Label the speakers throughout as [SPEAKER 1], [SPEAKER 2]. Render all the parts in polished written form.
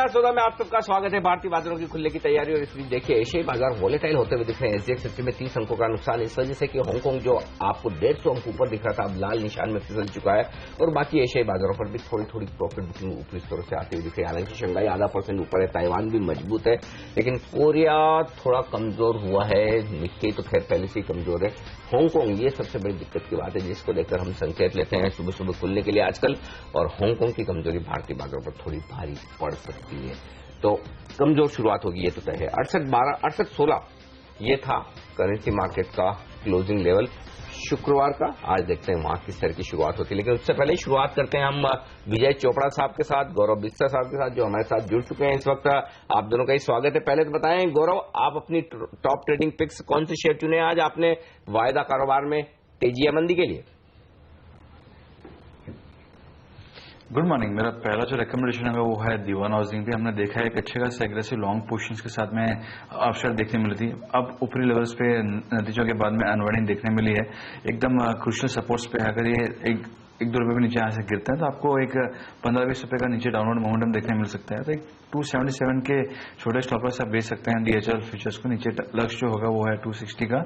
[SPEAKER 1] बाजार सौदा में आप सबका स्वागत है। भारतीय बाजारों की खुलने की तैयारी और इस बीच देखिए एशियाई बाजार वोलेटाइल होते हुए दिख रहे हैं। एसजीएक्स 50 में 30 अंकों का नुकसान इस वजह से कि हांगकांग जो आपको 150 अंक ऊपर दिख रहा था अब लाल निशान में फिसल चुका है और बाकी एशियाई बाजारों पर भी थोड़ी थोड़ी प्रॉफिट बुकिंग ऊपरी स्तरों से आती हुई दिख रही है। हालांकि शंघाई आधा % ऊपर है, ताइवान भी मजबूत है, लेकिन कोरिया थोड़ा कमजोर हुआ है। निक्केई तो खैर पहले से ही कमजोर है। हांगकांग ये सबसे बड़ी दिक्कत की बात है जिसको लेकर हम संकेत लेते हैं सुबह सुबह खुलने के लिए आजकल, और हांगकांग की कमजोरी भारतीय बाजारों पर थोड़ी भारी पड़ सकती है। तो कमजोर शुरुआत होगी ये तो तय है। 68.12 68.16 ये था करेंसी मार्केट का क्लोजिंग लेवल शुक्रवार का। आज देखते हैं वहां किस तरह की शुरुआत होती है, लेकिन उससे पहले शुरुआत करते हैं हम विजय चोपड़ा साहब के साथ, गौरव बिस्सा साहब के साथ जो हमारे साथ जुड़ चुके हैं इस वक्त। आप दोनों का ही स्वागत है। पहले तो बताएं गौरव, आप अपनी टॉप ट्रेडिंग पिक्स कौन से शेयर चुने आज आपने वायदा कारोबार में तेजी या मंदी के लिए?
[SPEAKER 2] Good morning. मेरा पहला जो रिकमेंडेशन है वो है दीवान हाउसिंग भी। हमने देखा है एक अच्छे खासे एग्रेसिव लॉन्ग पोजीशंस के साथ में अपसाइड देखने मिली थी। अब ऊपरी लेवल्स पे नतीजों के बाद में अनवाइंडिंग देखने मिली है। एकदम क्रूशियल सपोर्ट्स पे अगर ये एक दो रुपए भी नीचे यहाँ से गिरता है तो आपको एक 15-20 रुपए का नीचे डाउनवर्ड मोमेंटम देखने मिल सकता है। तो एक 277 के छोटे स्टॉप लॉस आप बेच सकते हैं डीएचएल फ्यूचर्स को। नीचे लक्ष्य जो होगा वो है 260 का।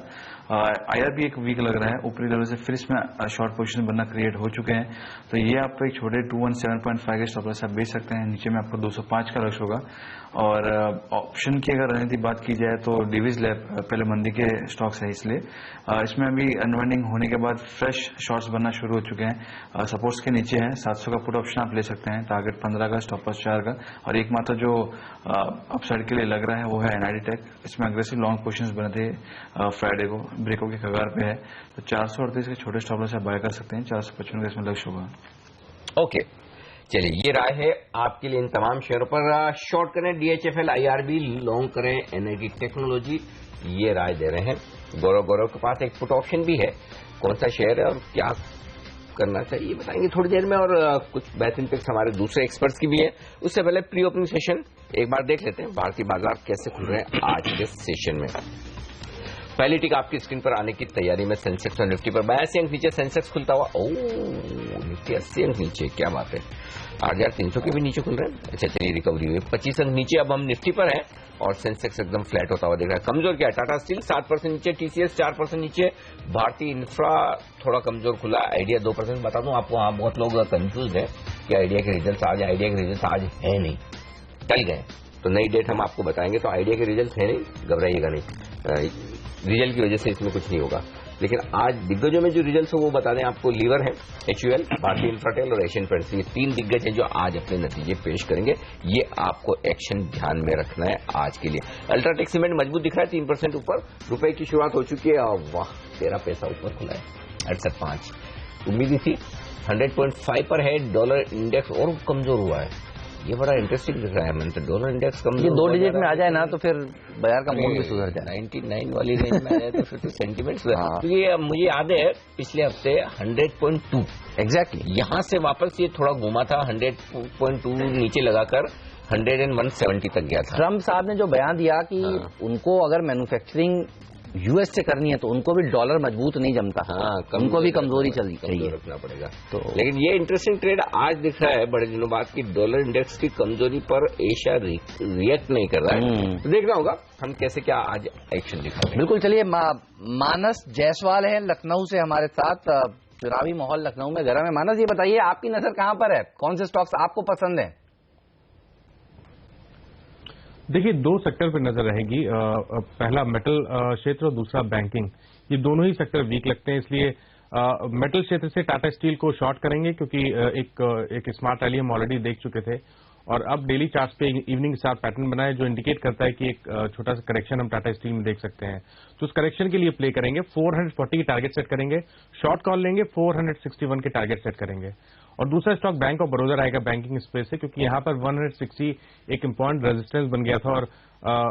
[SPEAKER 2] आईआर भी एक वीक लग रहा है। ऊपरी लेवल से फिर इसमें शॉर्ट पोजीशन बनना क्रिएट हो चुके हैं, तो ये आपको एक छोटे 217.5 के स्टॉप लॉस आप बेच सकते हैं। नीचे में आपको 205 का लक्ष्य होगा। और ऑप्शन की अगर रणनीति बात की जाए तो डिवीज लैब पहले मंदी के स्टॉक्स है, इसलिए इसमें अभी अनवाइंडिंग होने के बाद फ्रेश शॉर्ट्स बनना शुरू हो चुके हैं। सपोर्ट्स के नीचे है 700 का पुट ऑप्शन आप ले सकते हैं, टारगेट 15 का, स्टॉप लॉस 4 का। और एकमात्र जो अपसाइड के लिए लग रहा है वो है एनआईडी टेक। इसमें अग्रेसिव लॉन्ग पोजीशंस बने थे फ्राइडे को, ब्रेको के कगार पे है, तो 438 के छोटे स्टॉप लॉस आप बाय कर सकते हैं। 455 का इसमें लक्ष्य होगा।
[SPEAKER 1] ओके, चलिए ये राय है आपके लिए इन तमाम शेयरों पर। शॉर्ट करें डीएचएफएल, आईआरबी, लॉन्ग करें एनआईडी टेक्नोलॉजी, ये राय दे रहे हैं। गौरव के पास एक पुट ऑप्शन भी है। कौन सा शेयर है और क्या करना चाहिए बताएंगे थोड़ी देर में, और कुछ बेहतरीन पिक्स हमारे दूसरे एक्सपर्ट्स की भी है। उससे पहले प्री ओपनिंग सेशन एक बार देख लेते हैं भारतीय बाजार कैसे खुल रहे हैं आज के सेशन में। पहली टिक आपकी स्क्रीन पर आने की तैयारी में सेंसेक्स और निफ्टी पर 82 अंक नीचे सेंसेक्स खुलता हुआ। निफ्टी 80 अंक नीचे, क्या बात है। 8,300 के भी नीचे खुल रहे हैं। अच्छा चलिए, रिकवरी हुई 25 अंक नीचे। अब हम निफ्टी पर हैं और सेंसेक्स एकदम फ्लैट होता हुआ दिख रहा है। कमजोर क्या है? टाटा स्टील 7% नीचे, टीसीएस 4% नीचे, भारतीय इंफ्रा थोड़ा कमजोर खुला, आइडिया 2%। बता दूं आपको, वहां बहुत लोग कंफ्यूज है कि आइडिया के रिजल्ट आज, आइडिया के रिजल्ट आज है नहीं, टल गए। तो नई डेट हम आपको बताएंगे। तो आइडिया के रिजल्ट है नहीं, घबराइएगा नहीं, रिजल्ट की वजह से इसमें कुछ नहीं होगा। लेकिन आज दिग्गजों में जो रिजल्ट है वो बता दें आपको। लीवर है, एचयूएल, भारतीय इंफ्राटेल और एशियन पेंट्स, ये 3 दिग्गज है जो आज अपने नतीजे पेश करेंगे। ये आपको एक्शन ध्यान में रखना है आज के लिए। अल्ट्राटेक सीमेंट मजबूत दिख रहा है 3% ऊपर, रुपए की शुरुआत हो चुकी है। वाह, 13 पैसा ऊपर खुला है, 68.5। उम्मीद थी 100.5 पर है। डॉलर इंडेक्स और कमजोर हुआ है, ये बड़ा इंटरेस्टिंग दिख रहा है। मैंने तो डॉलर इंडेक्स कम,
[SPEAKER 3] ये 2 डिजिट में आ जाए ना तो फिर बाजार का मूड भी सुधर जाए।
[SPEAKER 1] 99 वाली रेंज में आ जाए तो फिर तो सेंटीमेंट क्योंकि मुझे याद है पिछले हफ्ते 100.2 एग्जैक्टली यहां से वापस ये थोड़ा घूमा था, 100.2 नीचे लगाकर 101.70 तक गया था।
[SPEAKER 3] ट्रम्प साहब ने जो बयान दिया कि उनको अगर मैन्युफैक्चरिंग यूएस से करनी है तो उनको भी डॉलर मजबूत नहीं जमता, उनको भी कमजोरी चल चाहिए,
[SPEAKER 1] रखना पड़ेगा। तो लेकिन ये इंटरेस्टिंग ट्रेड आज दिख रहा है बड़े दिनों बाद कि डॉलर इंडेक्स की कमजोरी पर एशिया रिएक्ट नहीं कर रहा है। तो देखना होगा हम कैसे क्या आज एक्शन दिखाते हैं।
[SPEAKER 3] बिल्कुल, चलिए मानस जायसवाल है लखनऊ से हमारे साथ। चुनावी माहौल लखनऊ में गर्म है। मानस, ये बताइए आपकी नजर कहां पर है, कौन से स्टॉक्स आपको पसंद है?
[SPEAKER 4] देखिए, 2 सेक्टर पर नजर रहेगी। पहला मेटल क्षेत्र और दूसरा बैंकिंग। ये दोनों ही सेक्टर वीक लगते हैं, इसलिए मेटल क्षेत्र से टाटा स्टील को शॉर्ट करेंगे क्योंकि एक स्मार्ट रैली हम ऑलरेडी देख चुके थे और अब डेली चार्ट्स पे इवनिंग स्टार पैटर्न बना है जो इंडिकेट करता है कि एक छोटा सा करेक्शन हम टाटा स्टील में देख सकते हैं। तो उस करेक्शन के लिए प्ले करेंगे, 440 की टारगेट सेट करेंगे, शॉर्ट कॉल लेंगे, 461 के टारगेट सेट करेंगे। और दूसरा स्टॉक बैंक ऑफ बड़ौदा रहेगा बैंकिंग स्पेस से, क्योंकि यहां पर 160 एक इंपॉर्टेंट रेजिस्टेंस बन गया था और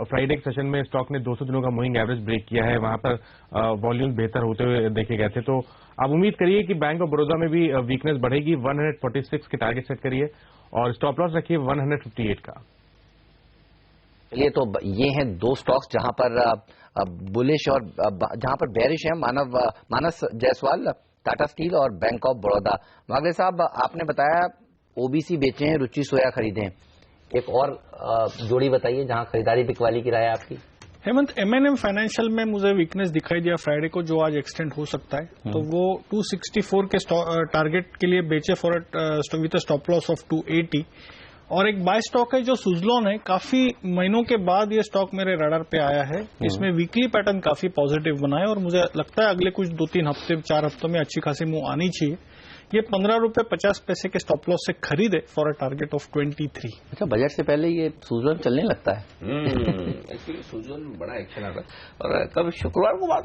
[SPEAKER 4] फ्राइडे के सेशन में स्टॉक ने 200 दिनों का मूविंग एवरेज ब्रेक किया है। वहां पर वॉल्यूम बेहतर होते हुए देखे गए थे। तो आप उम्मीद करिए कि बैंक ऑफ बड़ौदा में भी वीकनेस बढ़ेगी। 146 के टारगेट सेट करिए और स्टॉप लॉस रखिए 158 का।
[SPEAKER 3] चलिए, तो ये हैं 2 स्टॉक्स जहां पर बुलिश और जहां पर बेरिश है। मानस जायसवाल, टाटा स्टील और बैंक ऑफ बड़ौदा। वागले साहब, आपने बताया ओबीसी बेचे हैं, रुचि सोया खरीदे हैं। एक और जोड़ी बताइए जहां खरीदारी बिकवाली की राय है आपकी।
[SPEAKER 5] हेमंत, M&M फाइनेंशियल में मुझे वीकनेस दिखाई दिया फ्राइडे को, जो आज एक्सटेंड हो सकता है। तो वो 264 के टारगेट के लिए बेचे for with a stop loss of 280। और एक बाय स्टॉक है जो सुजलॉन है, काफी महीनों के बाद ये स्टॉक मेरे रडार पे आया है। इसमें वीकली पैटर्न काफी पॉजिटिव बना है और मुझे लगता है अगले कुछ 2-3 हफ्ते 4 हफ्तों में अच्छी खासी मूव आनी चाहिए। ये 15 रुपए 50 पैसे के स्टॉप लॉस से खरीदे फॉर अ टारगेट ऑफ 23।
[SPEAKER 3] अच्छा, बजट से पहले ये सुजलॉन चलने लगता है।
[SPEAKER 1] एक्चुअली सुजलॉन बड़ा एक्शन आता है। और कब शुक्रवार को बात,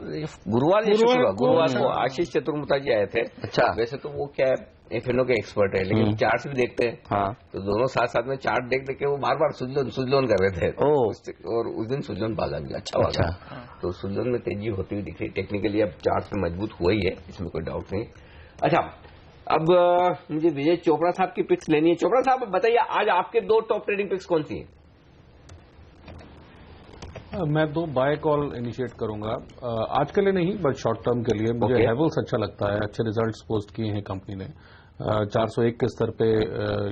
[SPEAKER 1] गुरुवार को आशीष चतुर्मुता जी आए थे।
[SPEAKER 3] अच्छा,
[SPEAKER 1] वैसे तो वो क्या है एफएनओ के एक्सपर्ट है, लेकिन चार्ट भी देखते हैं।
[SPEAKER 3] हाँ,
[SPEAKER 1] तो दोनों साथ साथ में चार्ट देख के वो बार बार सुजलॉन कर रहे थे। और उस दिन सुजलॉन बाजार भी अच्छा भागा। तो सुजलॉन में तेजी होती हुई दिख रही। टेक्निकली अब चार्ट में मजबूत हुआ ही है, इसमें कोई डाउट नहीं। अच्छा, अब मुझे विजय चोपड़ा साहब की पिक्स लेनी है। चोपड़ा साहब बताइए, आज आपके 2 टॉप ट्रेडिंग पिक्स कौन सी हैं?
[SPEAKER 6] मैं 2 बाय कॉल इनिशिएट करूंगा आज के लिए नहीं, बट शॉर्ट टर्म के लिए। मुझे हैवेल्स अच्छा लगता है, अच्छे रिजल्ट्स पोस्ट किए हैं कंपनी ने। 401 के स्तर पे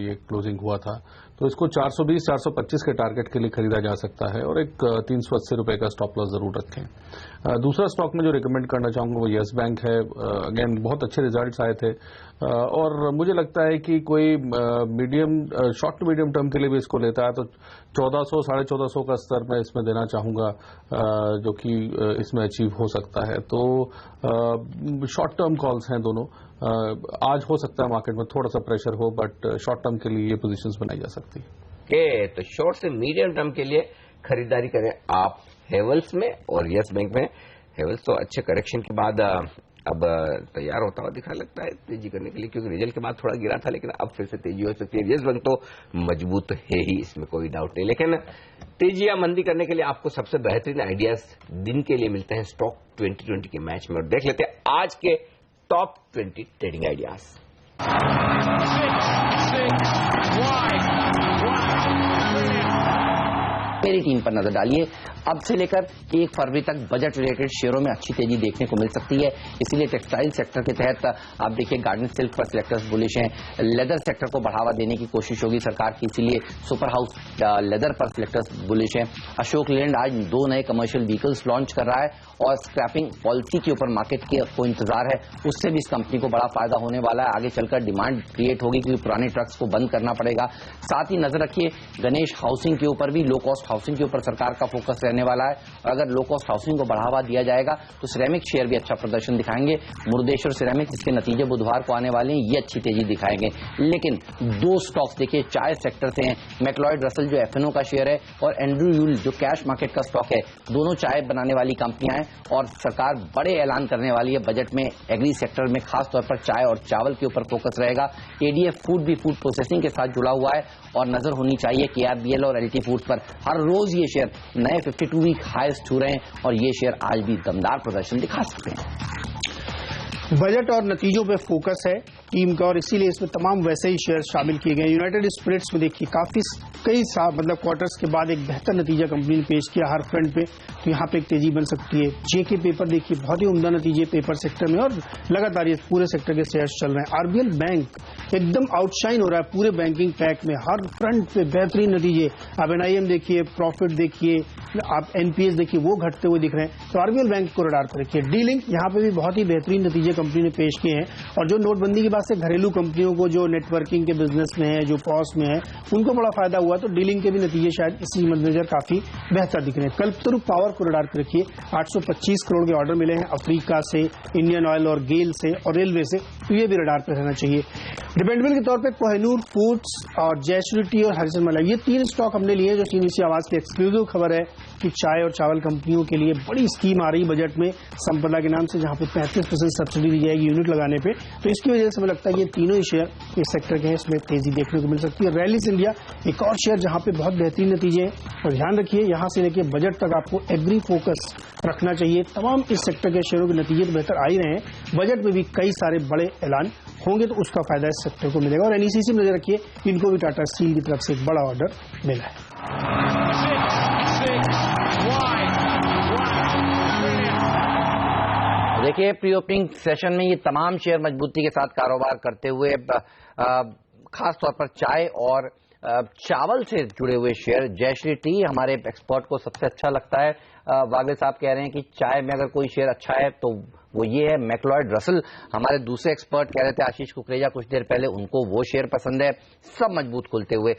[SPEAKER 6] ये क्लोजिंग हुआ था, तो इसको 420-425 के टारगेट के लिए खरीदा जा सकता है और एक 380 रुपए का स्टॉप लॉस जरूर रखें। दूसरा स्टॉक में जो रिकमेंड करना चाहूंगा वो येस बैंक है। अगेन बहुत अच्छे रिजल्ट्स आए थे और मुझे लगता है कि कोई शॉर्ट टू मीडियम टर्म के लिए भी इसको लेता है तो 1400-1450 का स्तर मैं इसमें देना चाहूंगा, जो कि इसमें अचीव हो सकता है। तो शॉर्ट टर्म कॉल्स हैं दोनों। आज हो सकता है मार्केट में थोड़ा सा प्रेशर हो, बट शॉर्ट टर्म के लिए ये पोजीशंस बनाई जा सकती है।
[SPEAKER 1] तो शॉर्ट से मीडियम टर्म के लिए खरीदारी करें आप हेवल्स में और यस बैंक में। हेवल्स तो अच्छे करेक्शन के बाद अब तैयार होता हुआ दिखा लगता है तेजी करने के लिए, क्योंकि रिजल्ट के बाद थोड़ा गिरा था, लेकिन अब फिर से तेजी हो सकती है। यस बैंक तो मजबूत है ही, इसमें कोई डाउट नहीं। लेकिन तेजी या मंदी करने के लिए आपको सबसे बेहतरीन आइडियाज दिन के लिए मिलते हैं स्टॉक 2020 के मैच में। और देख लेते हैं आज के टॉप 20 ट्रेडिंग आइडियाज।
[SPEAKER 3] मेरी टीम पर नजर डालिए। अब से लेकर 1 फरवरी तक बजट रिलेटेड शेयरों में अच्छी तेजी देखने को मिल सकती है। इसीलिए टेक्सटाइल सेक्टर के तहत आप देखिए गार्डन सिल्क पर सिलेक्टर्स बुलिश हैं। लेदर सेक्टर को बढ़ावा देने की कोशिश होगी सरकार की, इसीलिए सुपर हाउस लेदर पर सिलेक्टर्स बुलिश हैं। अशोक लेलैंड आज 2 नए कमर्शियल व्हीकल्स लॉन्च कर रहा है और स्क्रैपिंग पॉलिसी के ऊपर मार्केट को इंतजार है, उससे भी इस कंपनी को बड़ा फायदा होने वाला है। आगे चलकर डिमांड क्रिएट होगी क्योंकि पुराने ट्रक्स को बंद करना पड़ेगा। साथ ही नजर रखिए गणेश हाउसिंग के ऊपर भी, लो कॉस्ट हाउसिंग के ऊपर सरकार का फोकस रहने वाला है और अगर लो कॉस्ट हाउसिंग को बढ़ावा दिया जाएगा तो सिरेमिक शेयर भी अच्छा प्रदर्शन दिखाएंगे। मुरुदेश्वर सिरेमिक, इसके नतीजे बुधवार को आने वाले हैं, ये अच्छी तेजी दिखाएंगे। लेकिन 2 स्टॉक्स देखिए चाय सेक्टर से हैं, मैक्लॉयड रसल जो एफएनओ का शेयर है और एंड्रू यूल जो कैश मार्केट का स्टॉक है। दोनों चाय बनाने वाली कंपनियां हैं और सरकार बड़े ऐलान करने वाली है बजट में। एग्री सेक्टर में खास तौर पर चाय और चावल के ऊपर फोकस रहेगा। एडीएफ फूड भी फूड प्रोसेसिंग के साथ जुड़ा हुआ है और नजर होनी चाहिए केआरबीएल और एलटी फूड्स पर। हर रोज ये शेयर नए 52 वीक हाईएस्ट छू रहे हैं और ये शेयर आज भी दमदार प्रदर्शन दिखा सकते हैं।
[SPEAKER 7] बजट और नतीजों पे फोकस है टीम का और इसीलिए इसमें तमाम वैसे ही शेयर शामिल किए गए। यूनाइटेड स्पिरिट्स में देखिए कई क्वार्टर्स के बाद एक बेहतर नतीजा कंपनी ने पेश किया हर फ्रंट पे, तो यहाँ पे एक तेजी बन सकती है। जेके पेपर देखिए बहुत ही उम्दा नतीजे पेपर सेक्टर में और लगातार ये पूरे सेक्टर के शेयर्स चल रहे हैं। आरबीएल बैंक एकदम आउटशाइन हो रहा है पूरे बैंकिंग पैक में, हर फ्रंट पे बेहतरीन नतीजे। आप एनआईएम देखिए, प्रॉफिट देखिए, आप एनपीएस देखिए, वो घटते हुए दिख रहे हैं। तो आरबीएल बैंक को रडार पर रखिए। डी लिंक यहाँ पे भी बहुत ही बेहतरीन नतीजे कंपनी ने पेश किए हैं और जो नोटबंदी के बाद से घरेलू कंपनियों को जो नेटवर्किंग के बिजनेस में है, जो पॉस में है, उनको बड़ा फायदा हुआ। तो डीलिंग के भी नतीजे शायद इसी मद्देनजर काफी बेहतर दिख रहे हैं। कल्पतरु पावर को रडार पर रखिए। 825 करोड़ के ऑर्डर मिले हैं अफ्रीका से, इंडियन ऑयल और गेल से और रेलवे से, तो ये भी रडार पर रहना चाहिए। डिपेंडेबल के तौर पर कोहिनूर फूड्स और जयश्री टी और हरिसन मलाई, ये 3 स्टॉक हमने लिए जो सीबीसी आवाज की एक्सक्लूसिव खबर है कि चाय और चावल कंपनियों के लिए बड़ी स्कीम आ रही बजट में संपदा के नाम से, जहां पे 35% सब्सिडी दी जाएगी यूनिट लगाने पे। तो इसकी वजह से मुझे लगता है ये तीनों ही शेयर इस सेक्टर के हैं, इसमें तेजी देखने को मिल सकती है। रैलिस इंडिया एक और शेयर जहां पे बहुत बेहतरीन नतीजे हैं और ध्यान रखिए यहां से लेकर बजट तक आपको एग्री फोकस रखना चाहिए। तमाम इस सेक्टर के शेयरों के नतीजे तो बेहतर आ ही रहे हैं, बजट में भी कई सारे बड़े ऐलान होंगे तो उसका फायदा इस सेक्टर को मिलेगा। और एनईसीसी में नजर रखिए, इनको भी टाटा स्टील की तरफ से एक बड़ा ऑर्डर मिला है।
[SPEAKER 3] देखिए प्री ओपनिंग सेशन में ये तमाम शेयर मजबूती के साथ कारोबार करते हुए खास तौर पर चाय और चावल से जुड़े हुए शेयर, जयश्री टी हमारे एक्सपर्ट को सबसे अच्छा लगता है। वागले साहब कह रहे हैं कि चाय में अगर कोई शेयर अच्छा है तो वो ये है। मैक्लॉयड रसल हमारे दूसरे एक्सपर्ट कह रहे थे, आशीष कुकरेजा कुछ देर पहले, उनको वो शेयर पसंद है। सब मजबूत खुलते हुए।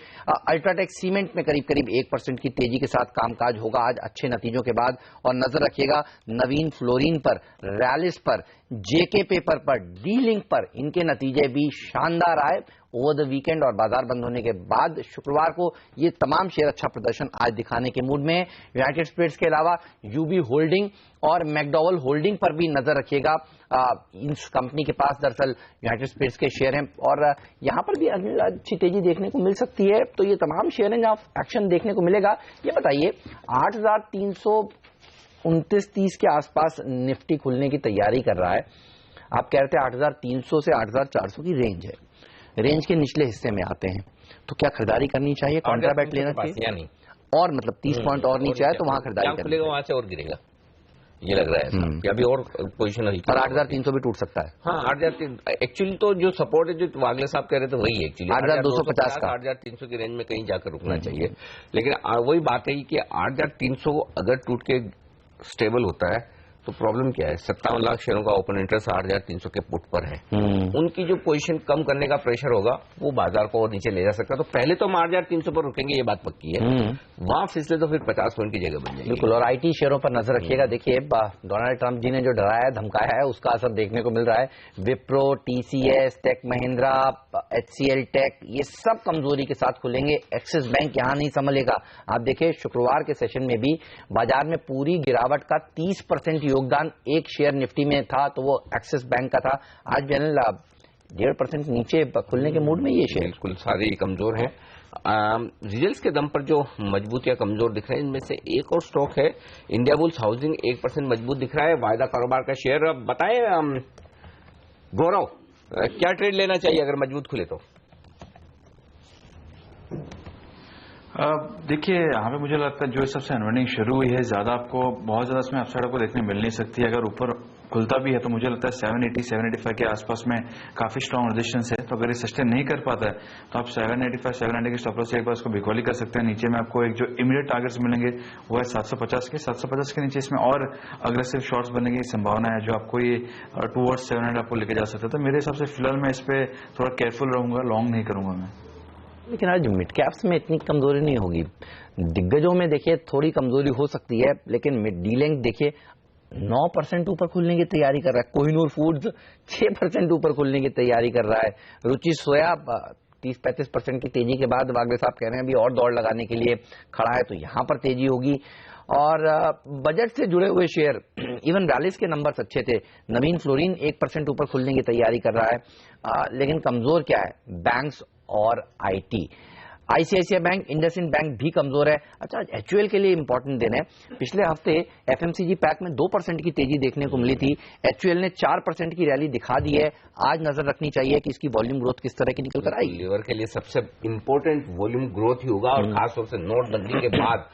[SPEAKER 3] अल्ट्राटेक सीमेंट में करीब करीब 1% की तेजी के साथ कामकाज होगा आज अच्छे नतीजों के बाद। और नजर रखिएगा नवीन फ्लोरिन पर, रैलिस पर, जेके पेपर पर, डी लिंक पर, इनके नतीजे भी शानदार आए ओवर द वीकेंड और बाजार बंद होने के बाद शुक्रवार को ये तमाम शेयर अच्छा प्रदर्शन आज दिखाने के मूड में है। यूनाइटेड स्पिरिट्स के अलावा यूबी होल्डिंग और मैकडॉवल होल्डिंग पर भी नजर रखिएगा। इस कंपनी के पास दरअसल यूनाइटेड स्पिरिट्स के शेयर हैं और यहां पर भी अच्छी तेजी देखने को मिल सकती है। तो ये तमाम शेयर हैं जहां एक्शन देखने को मिलेगा। ये बताइए 8,329-30 के आसपास निफ्टी खुलने की तैयारी कर रहा है। आप कह रहे थे 8,300 से 8,400 की रेंज है, रेंज के निचले हिस्से में आते हैं तो क्या खरीदारी करनी चाहिए, कॉन्ट्राबैट लेना चाहिए
[SPEAKER 1] नहीं?
[SPEAKER 3] और मतलब 30 पॉइंट और नीचे आए तो वहां खरीदारी करनी
[SPEAKER 1] है, वहां से और गिरेगा ये लग रहा है कि अभी और पोजीशन हुई
[SPEAKER 3] और 8,300 भी टूट सकता है।
[SPEAKER 1] हाँ 8,300 एक्चुअली तो जो सपोर्ट है जो वागले साहब कह रहे थे वही एक्चुअली
[SPEAKER 3] 8,250 का
[SPEAKER 1] 8,300 की रेंज में कहीं जाकर रुकना चाहिए। लेकिन वही बात है कि 8,300 अगर टूट के स्टेबल होता है तो प्रॉब्लम क्या है, 57 लाख शेयरों का ओपन इंटरेस्ट 8,300 के पुट पर है। उनकी जो पोजीशन कम करने का प्रेशर होगा वो बाजार को और नीचे ले जा सकता है। तो पहले तो हम 8,300 पर रुकेंगे, ये बात पक्की है। वहां फिसले तो फिर 50 पॉइंट की जगह बन जाएगी।
[SPEAKER 3] बिल्कुल। और आईटी शेयरों पर नजर रखिएगा। देखिए डोनाल्ड ट्रंप जी ने जो डराया धमकाया है उसका असर देखने को मिल रहा है। Wipro, TCS, Tech Mahindra, HCL Tech, ये सब कमजोरी के साथ खुलेंगे। एक्सिस बैंक यहां नहीं संभलेगा। आप देखिए शुक्रवार के सेशन में भी बाजार में पूरी गिरावट का 30% योगदान एक शेयर निफ्टी में था तो वो एक्सिस बैंक का था। आज भी 1.5% नीचे खुलने के मूड में ये शेयर
[SPEAKER 1] बिल्कुल सारे कमजोर हैं। रिजल्ट्स के दम पर जो मजबूत या कमजोर दिख रहे हैं इनमें से एक और स्टॉक है इंडियाबुल्स हाउसिंग, 1% मजबूत दिख रहा है। वायदा कारोबार का शेयर। अब बताएं गौरव, क्या ट्रेड लेना चाहिए अगर मजबूत खुले तो?
[SPEAKER 2] देखिए यहाँ पे मुझे लगता है जो सबसे अनवर्निंग शुरू हुई है, ज्यादा आपको बहुत ज्यादा इसमें अपसाइड आपको देखने मिल नहीं सकती। अगर ऊपर खुलता भी है तो मुझे लगता है 780 785 के आसपास में काफी स्ट्रॉन्ग रेजिस्टेंस है। तो अगर ये सस्टेन नहीं कर पाता है तो आप 785 790 के स्टॉप लॉस से एक बार इसको बिकॉली कर सकते हैं। नीचे में आपको एक जो इमीडिएट टारगेट्स मिलेंगे वो है 750 के नीचे इसमें और अग्रेसिव शॉर्ट्स बनने की संभावना है जो आपको ये टूवर्ड्स 700 आपको लेके जा सकता है। तो मेरे हिसाब से फिलहाल मैं इस पर थोड़ा केयरफुल रहूंगा, लॉन्ग नहीं करूंगा मैं।
[SPEAKER 3] लेकिन आज मिड कैप्स में इतनी कमजोरी नहीं होगी। दिग्गजों में देखिए थोड़ी कमजोरी हो सकती है लेकिन मिड डी लिंक देखिए 9% ऊपर खुलने की तैयारी कर रहा है। कोहिनूर फूड्स 6% ऊपर खुलने की तैयारी कर रहा है। रुचि सोया 30-35% की तेजी के बाद वागले साहब कह रहे हैं अभी और दौड़ लगाने के लिए खड़ा है तो यहां पर तेजी होगी। और बजट से जुड़े हुए शेयर, इवन रैलिस के नंबर्स अच्छे थे। नवीन फ्लोरिन 1% ऊपर खुलने की तैयारी कर रहा है लेकिन कमजोर क्या है, बैंक्स और IT. ICICI bank, IndusInd bank भी कमजोर है। अच्छा, एचयूएल के लिए इंपॉर्टेंट दिन है। पिछले हफ्ते एफएमसीजी पैक में 2% की तेजी देखने को मिली थी। एचयूएल ने 4% की रैली दिखा दी है। आज नजर रखनी चाहिए कि इसकी वॉल्यूम ग्रोथ किस तरह की निकल कर आएगी।
[SPEAKER 1] लीवर के लिए सबसे इंपॉर्टेंट वॉल्यूम ग्रोथ ही होगा और खासतौर से नोटबंदी के बाद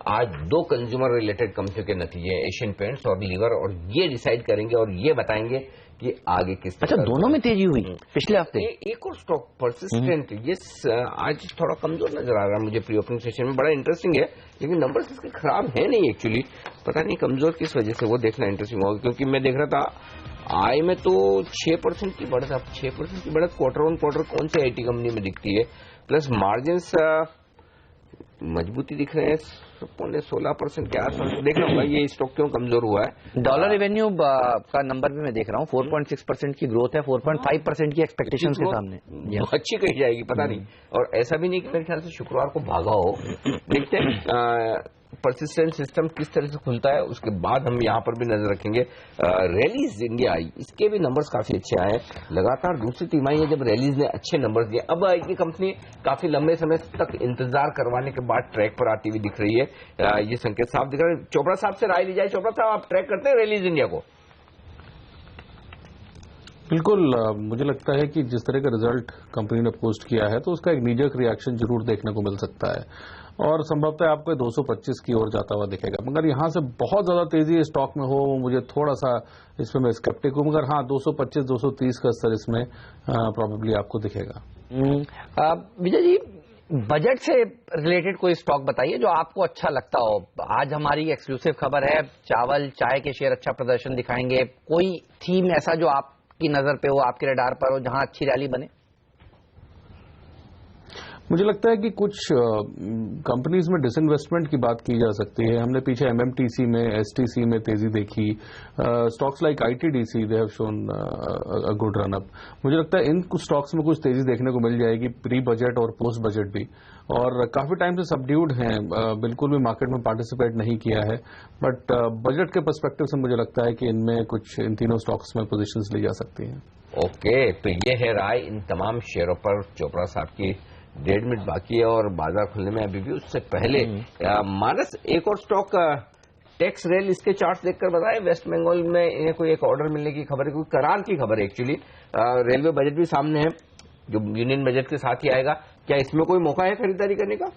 [SPEAKER 1] आज 2 कंज्यूमर रिलेटेड कंपनियों के नतीजे एशियन पेंट्स और लीवर, और ये डिसाइड करेंगे और ये बताएंगे कि आगे किस तरह।
[SPEAKER 3] अच्छा, दोनों में तेजी हुई पिछले हफ्ते।
[SPEAKER 1] एक और स्टॉक परसिस्टेंट, ये आज थोड़ा कमजोर नजर आ रहा है मुझे प्री ओपनिंग सेशन में। बड़ा इंटरेस्टिंग है लेकिन नंबर्स इसके खराब है नहीं एक्चुअली, पता नहीं कमजोर किस वजह से, वो देखना इंटरेस्टिंग होगा। क्योंकि मैं देख रहा था आई में तो 6% की बढ़त, अब 6% की बढ़त क्वार्टर ऑन क्वार्टर कौन सी आईटी कंपनी में दिखती है। प्लस मार्जिन मजबूती दिख रहे हैं 16% के आसपास। देखना होगा ये स्टॉक क्यों कमजोर हुआ है।
[SPEAKER 3] डॉलर रेवेन्यू का नंबर भी मैं देख रहा हूँ 4.6% की ग्रोथ है, 4.5% की एक्सपेक्टेशंस के सामने
[SPEAKER 1] अच्छी कही जाएगी पता नहीं। और ऐसा भी नहीं कि मेरे ख्याल से शुक्रवार को भागा हो। देखते हैं परसिस्टेंट सिस्टम किस तरह से खुलता है, उसके बाद हम यहाँ पर भी नजर रखेंगे। रैलीज इंडिया आई, इसके भी नंबर्स काफी अच्छे आए। लगातार दूसरी तिमाही है जब रैलीज ने अच्छे नंबर्स दिए। अब ये कंपनी काफी लंबे समय तक इंतजार करवाने के बाद ट्रैक पर आती हुई दिख रही है। ये संकेत साफ दिख रहा है। चोपड़ा साहब से राय ली जाए। चोपड़ा साहब, आप ट्रैक करते हैं रैलीज इंडिया को?
[SPEAKER 6] बिल्कुल। मुझे लगता है कि जिस तरह का रिजल्ट कंपनी ने पोस्ट किया है तो उसका एक नीजक रिएक्शन जरूर देखने को मिल सकता है और संभवतः आपको 225 की ओर जाता हुआ दिखेगा। मगर यहां से बहुत ज्यादा तेजी स्टॉक में हो मुझे थोड़ा सा इसमें मैं स्केप्टिक हूं। मगर हाँ, 225 230 का स्तर इसमें प्रॉबेबली आपको दिखेगा।
[SPEAKER 3] विजय जी, बजट से रिलेटेड कोई स्टॉक बताइए जो आपको अच्छा लगता हो। आज हमारी एक्सक्लूसिव खबर है, चावल चाय के शेयर अच्छा प्रदर्शन दिखाएंगे। कोई थीम ऐसा जो आपकी नजर पे हो, आपके रडार पर हो, जहां अच्छी रैली बने?
[SPEAKER 6] मुझे लगता है कि कुछ कंपनीज में डिसइन्वेस्टमेंट की बात की जा सकती है। हमने पीछे एमएमटीसी में, एसटीसी में तेजी देखी। Stocks like ITDC they have shown a good run up. मुझे लगता है इन कुछ स्टॉक्स में कुछ तेजी देखने को मिल जाएगी, प्री बजट और पोस्ट बजट भी। और काफी टाइम से सबड्यूड हैं, बिल्कुल भी मार्केट में पार्टिसिपेट नहीं किया है, बट बजट के पर्सपेक्टिव से मुझे लगता है कि इनमें कुछ इन तीनों स्टॉक्स में पोजीशंस ली जा सकती हैं।
[SPEAKER 1] ओके, तो ये है राय इन तमाम शेयरों पर। चोपड़ा साहब की 1.5 मिनट बाकी है और बाजार खुलने में अभी भी। उससे पहले मानस एक और स्टॉक टेक्स रेल, इसके चार्ट्स देखकर बताए। वेस्ट बंगाल में इन्हें कोई एक ऑर्डर मिलने की खबर है, कोई करार की खबर है एक्चुअली। रेलवे बजट भी सामने है जो यूनियन बजट के साथ ही आएगा। क्या इसमें कोई मौका है खरीदारी करने का?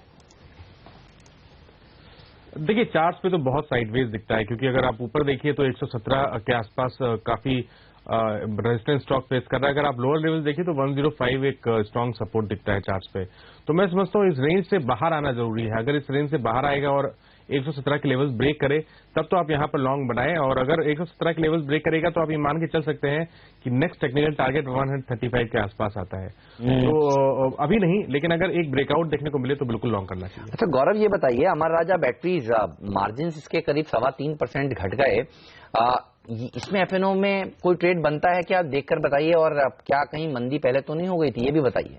[SPEAKER 4] देखिए, चार्ट्स पे तो बहुत साइडवेज दिखता है, क्योंकि अगर आप ऊपर देखिए तो 117 के आसपास काफी रेजिस्टेंस स्टॉक फेस कर रहा है। अगर आप लोअर लेवल देखिए तो 105 एक स्ट्रॉन्ग सपोर्ट दिखता है चार्ट्स पे। तो मैं समझता हूँ इस रेंज से बाहर आना जरूरी है। अगर इस रेंज से बाहर आएगा और 117 के लेवल्स ब्रेक करे तब तो आप यहां पर लॉन्ग बनाएं, और अगर 117 के लेवल्स ब्रेक करेगा तो आप ये मान के चल सकते हैं कि नेक्स्ट टेक्निकल टारगेट 135 के आसपास आता है। तो अभी नहीं, लेकिन अगर एक ब्रेकआउट देखने को मिले तो बिल्कुल लॉन्ग करना चाहिए।
[SPEAKER 3] अच्छा गौरव, ये बताइए, अमर राजा बैटरीज मार्जिन इसके करीब 3.25% घट गए। इसमें एफएनओ में कोई ट्रेड बनता है क्या, देखकर बताइए। और क्या कहीं मंदी पहले तो नहीं हो गई थी, ये भी बताइए।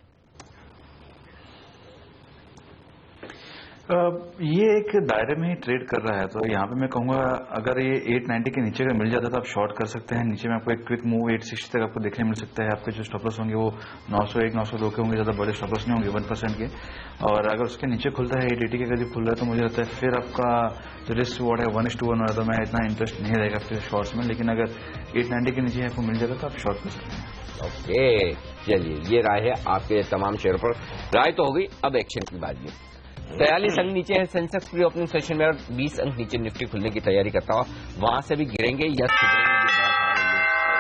[SPEAKER 2] ये एक दायरे में ही ट्रेड कर रहा है, तो यहाँ पे मैं कहूंगा अगर ये 890 के नीचे का मिल जाता तो आप शॉर्ट कर सकते हैं। नीचे में आपको एक क्विक मूव 860 तक आपको देखने मिल सकता है। आपके जो स्टॉप लॉस होंगे वो 901 902 के होंगे, ज्यादा बड़े स्टॉप लॉस नहीं होंगे 1% के। और अगर उसके नीचे खुलता है 880 के करीब खुल रहा है तो मुझे लगता है फिर आपका जो रिस्क रिवॉर्ड है 1:1 हो रहा, तो मैं इतना इंटरेस्ट नहीं रहेगा फिर शॉर्ट्स में। लेकिन अगर 890 के नीचे आपको मिल जाएगा तो आप शॉर्ट कर सकते हैं।
[SPEAKER 1] ओके, चलिए ये राय है आपके तमाम शेयरों पर। राय तो हो गई, अब एक्शन की बात। 43 अंक नीचे है सेंसेक्स प्री ओपनिंग सेशन में, और 20 अंक नीचे निफ्टी खुलने की तैयारी करता हुआ। वहां से भी गिरेंगे या सुधरेंगे?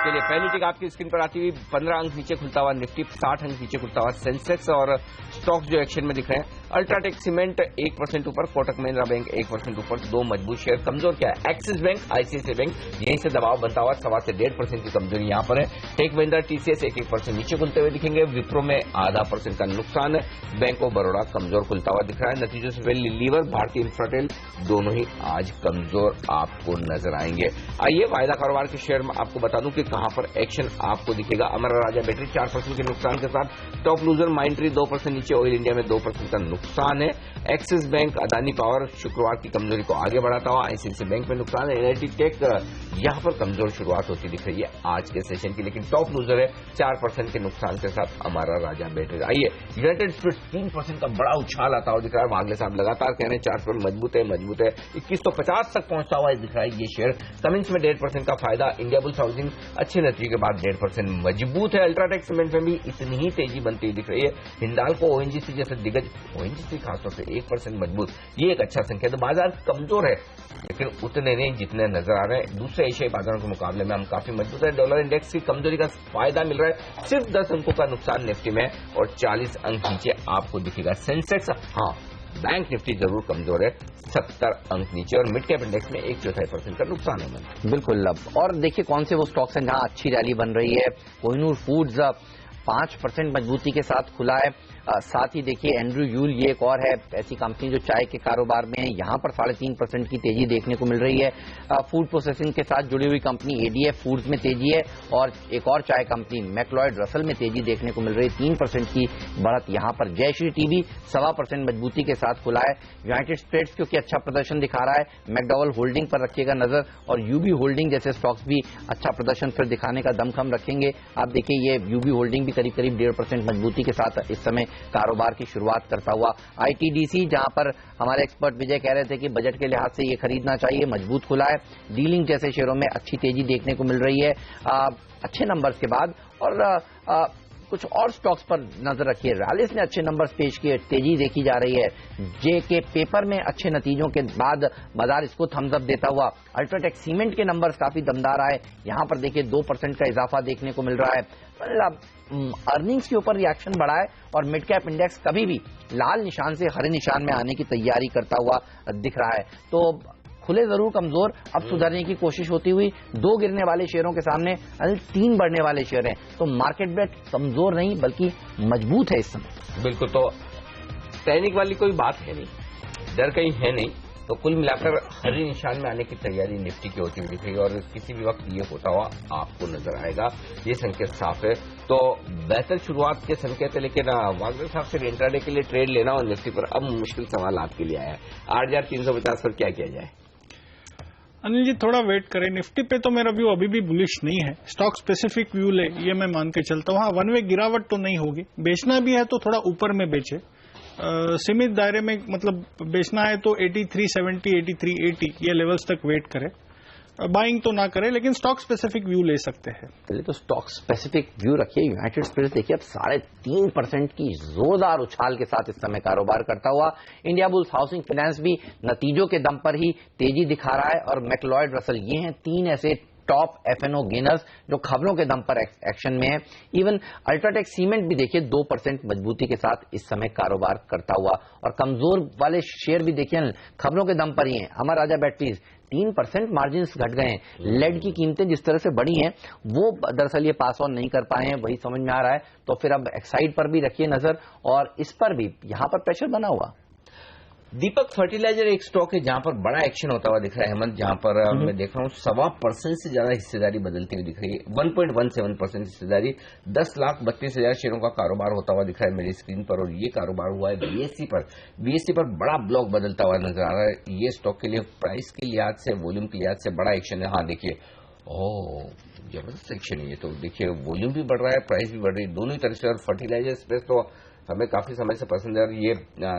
[SPEAKER 1] चलिए, पहली टिक आपकी स्क्रीन पर आती हुई 15 अंक नीचे खुलता हुआ निफ्टी, 60 अंक नीचे खुलता हुआ सेंसेक्स। और स्टॉक्स जो एक्शन में दिख रहे हैं, अल्ट्राटेक सीमेंट 1% ऊपर, कोटक महिंद्रा बैंक 1% ऊपर। दो मजबूत शेयर। कमजोर क्या है? एक्सिस बैंक, आईसीआईसीआई बैंक, यहीं से दबाव बनता हुआ 1.25 से 1.5% की कमजोरी यहां पर है। टेक महिंद्रा, टीसीएस 1% नीचे खुलते हुए दिखेंगे। विप्रो में 0.5% का नुकसान है। बैंक ऑफ बड़ौदा कमजोर खुलता हुआ दिख रहा है। नतीजों से लीवर, भारतीय इंफ्राटेल दोनों ही आज कमजोर आपको नजर आएंगे। आइए वायदा कारोबार के शेयर में आपको बता दूं कि कहां पर एक्शन आपको दिखेगा। अमर राजा बैटरी 4% के नुकसान के साथ टॉप लूजर। माइंट्री 2% नीचे, ऑयल इंडिया में 2% का नुकसान है। एक्सिस बैंक, अदानी पावर शुक्रवार की कमजोरी को आगे बढ़ाता हुआ। आईसीआईसीआई बैंक में नुकसान है। एनआईटी टेक यहां पर कमजोर शुरुआत होती दिख रही है आज के सेशन की, लेकिन टॉप लूजर है 4% के नुकसान के साथ हमारा राजा बैटरी। आइए, यूनाइटेड स्पिरिट्स 3% का बड़ा उछाल आता हुआ दिख रहा है। वागले साहब लगातार कह रहे हैं चार्ट पर मजबूत है, मजबूत है। 2150 तक पहुंचता हुआ दिख रहा है ये शेयर। कमिंस में 1.5% का फायदा। इंडिया बुल्स हाउसिंग अच्छे नतीजे के बाद 1.5% मजबूत है। अल्ट्राटेक सीमेंट में भी इतनी ही तेजी बनती हुई दिख रही है। हिंडाल्को, ओएनजीसी जैसे दिग्गज, ओएनजीसी खासतौर से 1% मजबूत, ये एक अच्छा संकेत है। बाजार कमजोर है लेकिन उतने नहीं जितने नजर आ रहे हैं। दूसरे एशियाई बाजारों के मुकाबले में हम काफी मजबूत है। डॉलर इंडेक्स की कमजोरी का फायदा मिल रहा है। सिर्फ 10 अंकों का नुकसान निफ्टी में और 40 अंक नीचे आपको दिखेगा सेंसेक्स। हाँ, बैंक निफ्टी जरूर कमजोर है, 70 अंक नीचे, और मिड कैप इंडेक्स में 1/4% का नुकसान है।
[SPEAKER 3] बिल्कुल। और देखिए कौन से वो स्टॉक्स हैं जहां अच्छी रैली बन रही है। कोहिनूर फूड्स 5% मजबूती के साथ खुला है। साथ ही देखिए एंड्रू यूल, ये एक और है ऐसी कंपनी जो चाय के कारोबार में है, यहां पर 3.5% की तेजी देखने को मिल रही है। फूड प्रोसेसिंग के साथ जुड़ी हुई कंपनी एडीएफ फूड्स में तेजी है, और एक और चाय कंपनी मैक्लॉयड रसल में तेजी देखने को मिल रही है। 3% की बढ़त यहां पर। जयश्री टीवी 1.25% मजबूती के साथ खुला है। यूनाइटेड स्पिरिट्स क्योंकि अच्छा प्रदर्शन दिखा रहा है, मैकडॉवल होल्डिंग पर रखिएगा नजर, और यूबी होल्डिंग जैसे स्टॉक्स भी अच्छा प्रदर्शन फिर दिखाने का दमखम रखेंगे। आप देखिए ये यूबी होल्डिंग भी करीब 1.5% मजबूती के साथ इस समय कारोबार की शुरुआत करता हुआ। आईटीडीसी, जहां पर हमारे एक्सपर्ट विजय कह रहे थे कि बजट के लिहाज से ये खरीदना चाहिए, मजबूत खुला है। डीलिंग जैसे शेयरों में अच्छी तेजी देखने को मिल रही है अच्छे नंबर्स के बाद। और कुछ और स्टॉक्स पर नजर रखिए। रैलिस ने अच्छे नंबर्स पेश किए, तेजी देखी जा रही है। जेके पेपर में अच्छे नतीजों के बाद बाजार इसको थम्स अप देता हुआ। अल्ट्राटेक सीमेंट के नंबर्स काफी दमदार आए, यहां पर देखिए 2% का इजाफा देखने को मिल रहा है। मतलब अर्निंग्स के ऊपर रिएक्शन बढ़ा है और मिड कैप इंडेक्स कभी भी लाल निशान से हरे निशान में आने की तैयारी करता हुआ दिख रहा है। तो खुले जरूर कमजोर, अब सुधरने की कोशिश होती हुई। 2 गिरने वाले शेयरों के सामने 3 बढ़ने वाले शेयर हैं, तो मार्केट बेट कमजोर नहीं बल्कि मजबूत है इस समय।
[SPEAKER 1] बिल्कुल, तो पैनिक वाली कोई बात है नहीं, डर कहीं है नहीं। तो कुल मिलाकर हरे निशान में आने की तैयारी निफ्टी की होती हुई दिख रही है और किसी भी वक्त ये होता हुआ आपको नजर आएगा, ये संकेत साफ है। तो बेहतर शुरुआत के संकेत है, लेकिन वागलर साहब से इंट्राडे के लिए ट्रेड लेना और निफ्टी पर अब मुश्किल सवाल आपके लिए आया है। 8,350 पर क्या किया जाए?
[SPEAKER 5] अनिल जी थोड़ा वेट करें। निफ्टी पे तो मेरा व्यू अभी भी बुलिश नहीं है, स्टॉक स्पेसिफिक व्यू ले ये मैं मान के चलता हूं। हाँ, वन वे गिरावट तो नहीं होगी, बेचना भी है तो थोड़ा ऊपर में बेचे, सीमित दायरे में, मतलब बेचना है तो 8370, 8380 ये लेवल्स तक वेट करें, बाइंग तो ना करें, लेकिन स्टॉक स्पेसिफिक व्यू ले सकते हैं।
[SPEAKER 3] पहले तो स्टॉक स्पेसिफिक व्यू रखिए। यूनाइटेड स्पिरिट्स देखिए अब 3.5% की जोरदार उछाल के साथ इस समय कारोबार करता हुआ। इंडिया बुल्स हाउसिंग फाइनेंस भी नतीजों के दम पर ही तेजी दिखा रहा है और मैक्लॉयड रसल, ये हैं 3 ऐसे टॉप एफएनओ गेनर्स जो खबरों के दम पर एक्शन में है। इवन अल्ट्राटेक सीमेंट भी देखिए 2% मजबूती के साथ इस समय कारोबार करता हुआ। और कमजोर वाले शेयर भी देखिए खबरों के दम पर ही हैं। अमर राजा बैटरीज 3% मार्जिन घट गए हैं। लेड की कीमतें जिस तरह से बढ़ी हैं वो दरअसल ये पास ऑन नहीं कर पाए हैं, वही समझ में आ रहा है। तो फिर अब एक्साइड पर भी रखिए नजर और इस पर भी यहां पर प्रेशर बना हुआ।
[SPEAKER 1] दीपक फर्टिलाइजर एक स्टॉक है जहां पर बड़ा एक्शन होता हुआ दिख रहा है हेमंत, जहां पर मैं देख रहा हूं 1.25% से ज्यादा हिस्सेदारी बदलती हुई दिख रही है। 1.17% हिस्सेदारी, 10,32,000 शेयरों का कारोबार होता हुआ दिख रहा है मेरी स्क्रीन पर। और ये कारोबार हुआ है बीएससी पर बड़ा ब्लॉक बदलता हुआ नजर आ रहा है। ये स्टॉक के लिए प्राइस के लिहाज से, वॉल्यूम के लिहाज से बड़ा एक्शन है। हाँ देखिए, जबरदस्त एक्शन है ये तो। देखिए वॉल्यूम भी बढ़ रहा है, प्राइस भी बढ़ रही है, दोनों ही तरह से। और फर्टिलाइजर स्पेस तो हमें काफी समय से पसंद है और ये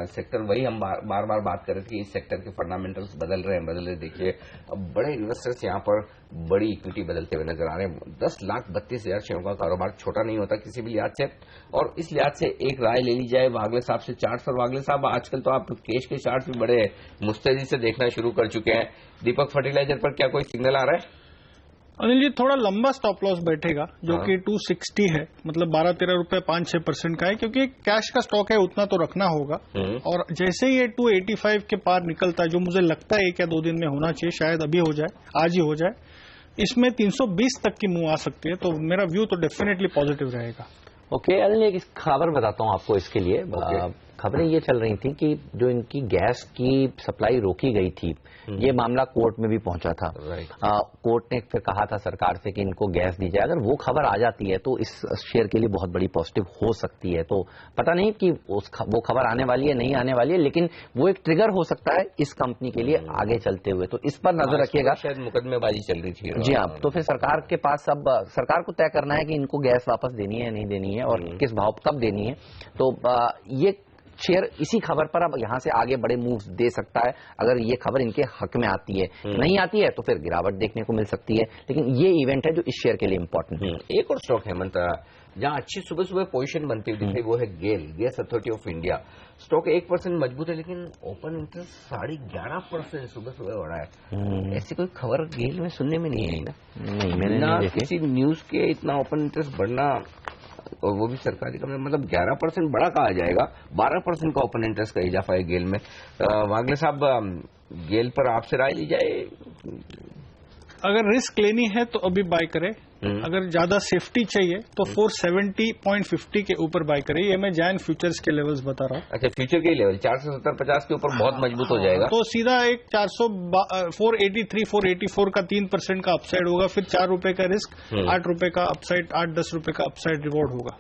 [SPEAKER 1] सेक्टर, वही हम बार बार बात कर रहे थे कि इस सेक्टर के फंडामेंटल्स बदल रहे हैं। देखिए अब बड़े इन्वेस्टर्स यहाँ पर बड़ी इक्विटी बदलते हुए नजर आ रहे हैं। 10,32,000 शेयरों का कारोबार छोटा नहीं होता किसी भी लिहाज से। और इस लिहाज से एक राय ले ली जाए वागले साहब से चार्ट्स, और वागले साहब आजकल तो आप कैश के चार्ट्स भी बड़े मुस्तैदी से देखना शुरू कर चुके हैं। दीपक फर्टिलाइजर पर क्या कोई सिग्नल आ रहा है?
[SPEAKER 5] अनिल जी थोड़ा लंबा स्टॉप लॉस बैठेगा जो कि 260 है, मतलब 12-13 रुपए 5-6% का है, क्योंकि कैश का स्टॉक है उतना तो रखना होगा। और जैसे ये 285 के पार निकलता है, जो मुझे लगता है 1 या 2 दिन में होना चाहिए, शायद अभी हो जाए, आज ही हो जाए, इसमें 320 तक की मूव आ सकती है। तो मेरा व्यू तो डेफिनेटली पॉजिटिव रहेगा।
[SPEAKER 3] ओके, अनिल एक खबर बताता हूं आपको इसके लिए। खबरें ये चल रही थी कि जो इनकी गैस की सप्लाई रोकी गई थी, ये मामला कोर्ट में भी पहुंचा था। कोर्ट ने फिर कहा था सरकार से कि इनको गैस दी जाए। अगर वो खबर आ जाती है तो इस शेयर के लिए बहुत बड़ी पॉजिटिव हो सकती है। तो पता नहीं कि वो खबर आने वाली है नहीं आने वाली है, लेकिन वो एक ट्रिगर हो सकता है इस कंपनी के लिए आगे चलते हुए। तो इस पर नजर रखिएगा।
[SPEAKER 1] शायद मुकदमेबाजी चल रही थी।
[SPEAKER 3] जी हाँ, तो फिर सरकार के पास अब सरकार को तय करना है कि इनको गैस वापस देनी है नहीं देनी है और किस भाव कब देनी है। तो ये शेयर इसी खबर पर अब यहां से आगे बड़े मूव्स दे सकता है अगर ये खबर इनके हक में आती है। नहीं आती है तो फिर गिरावट देखने को मिल सकती है, लेकिन ये इवेंट है जो इस शेयर के लिए इंपॉर्टेंट है।
[SPEAKER 1] एक और स्टॉक हेमंत जहां अच्छी सुबह सुबह पोजीशन बनती हुई दिख रही, वो है gas authority of India. Stock 1% मजबूत है, लेकिन ओपन इंटरेस्ट 11.5% सुबह सुबह बढ़ा है। ऐसी कोई खबर गेल में सुनने में नहीं आई ना?
[SPEAKER 3] नहीं, मैंने नहीं देखी
[SPEAKER 1] किसी न्यूज के इतना ओपन इंटरेस्ट बढ़ना, और वो भी सरकारी कंपनी, मतलब 11% बड़ा कहा जाएगा। 12% का ओपन इंटरेस्ट का इजाफा है गेल में। वागले साहब, गेल पर आपसे राय ली जाए?
[SPEAKER 5] अगर रिस्क लेनी है तो अभी बाय करें, अगर ज्यादा सेफ्टी चाहिए तो 470.50 के ऊपर बाय करें। ये मैं जैन फ्यूचर्स के लेवल्स बता रहा हूँ।
[SPEAKER 1] अच्छा, फ्यूचर के लेवल 470-50 के ऊपर बहुत मजबूत हो जाएगा।
[SPEAKER 5] तो सीधा एक 483-484 का 3% का अपसाइड होगा, फिर 4 रुपए का रिस्क, 8 रुपए का अपसाइड, 8-10 रुपए का अपसाइड रिवॉर्ड होगा।